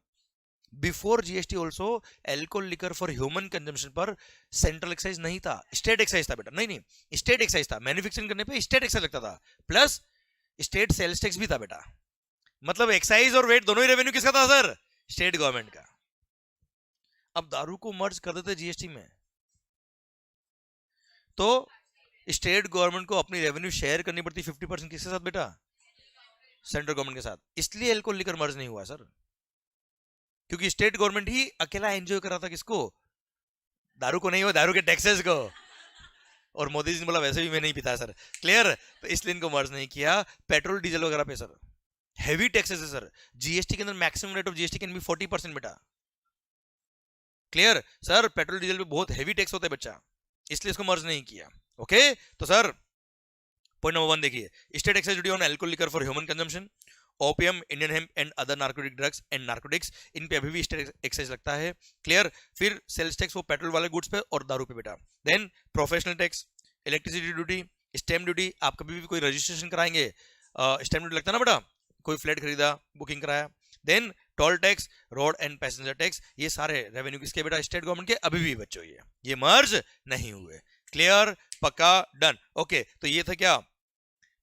[SPEAKER 1] before GST also alcohol liquor for human consumption पर सेंट्रल एक्साइज नहीं था, स्टेट एक्साइज था बेटा, नहीं स्टेट एक्साइज था, मैन्युफैक्चरिंग करने पे स्टेट एक्साइज लगता था, प्लस स्टेट सेल्स टैक्स भी था बेटा, मतलब एक्साइज और वेट दोनों ही रेवेन्यू किसका था सर, स्टेट गवर्नमेंट का। अब दारू को मर्ज कर देते GST में तो स्टेट गवर्नमेंट को अपनी रेवेन्यू शेयर करनी पड़ती 50% किसके साथ बेटा, सेंट्रल गवर्नमेंट के साथ, इसलिए एल्कोहल लिकर मर्ज नहीं हुआ सर, क्योंकि स्टेट गवर्नमेंट ही अकेला एंजॉय कर रहा था किसको, दारू को नहीं हुआ, दारू के टैक्सेस को, और मोदी जी ने बोला वैसे भी मैं नहीं पीता सर, क्लियर, तो इसलिए इनको मर्ज नहीं किया। पेट्रोल डीजल वगैरह पे सर हेवी टैक्सेस है सर, GST के अंदर maximum rate of GST can be 40% बेटा, क्लियर सर, पेट्रोल डीजल पे बहुत हेवी टैक्स होता है बच्चा, इसलिए इसको मर्ज नहीं किया। ओके, तो सर पॉइंट नंबर 1 देखिए, state excise duty on alcohol liquor for human consumption, opium, Indian hemp and other narcotic drugs and narcotics, इन पे अभी भी स्टेट एक्साइज लगता है। क्लियर। फिर सेल्स टैक्स वो पेट्रोल वाले गुड्स पे और दारू पे बेटा। Then professional tax, electricity duty, stamp duty, आप कभी भी कोई रजिस्ट्रेशन कराएंगे स्टैम्प ड्यूटी लगता है ना बेटा, कोई फ्लैट खरीदा, बुकिंग कराया। Then toll tax, road and passenger tax, ये सारे रेवेन्यू किसके बेटा, स्टेट गवर्नमेंट के, अभी भी बच्चों ये मर्ज नहीं हुए। क्लियर, पक्का, डन। ओके, तो ये था क्या,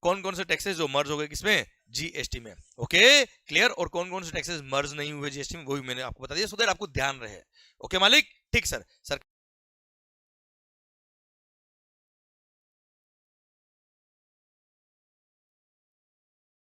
[SPEAKER 1] कौन कौन से टैक्सेस जो मर्ज हो गए किसमें, जीएसटी में। Okay, clear. और कौन कौन से टैक्सेस मर्ज नहीं हुए जीएसटी में, वो भी मैंने आपको बता दिया, सो दैट आपको ध्यान रहे। ओके मालिक, ठीक सर।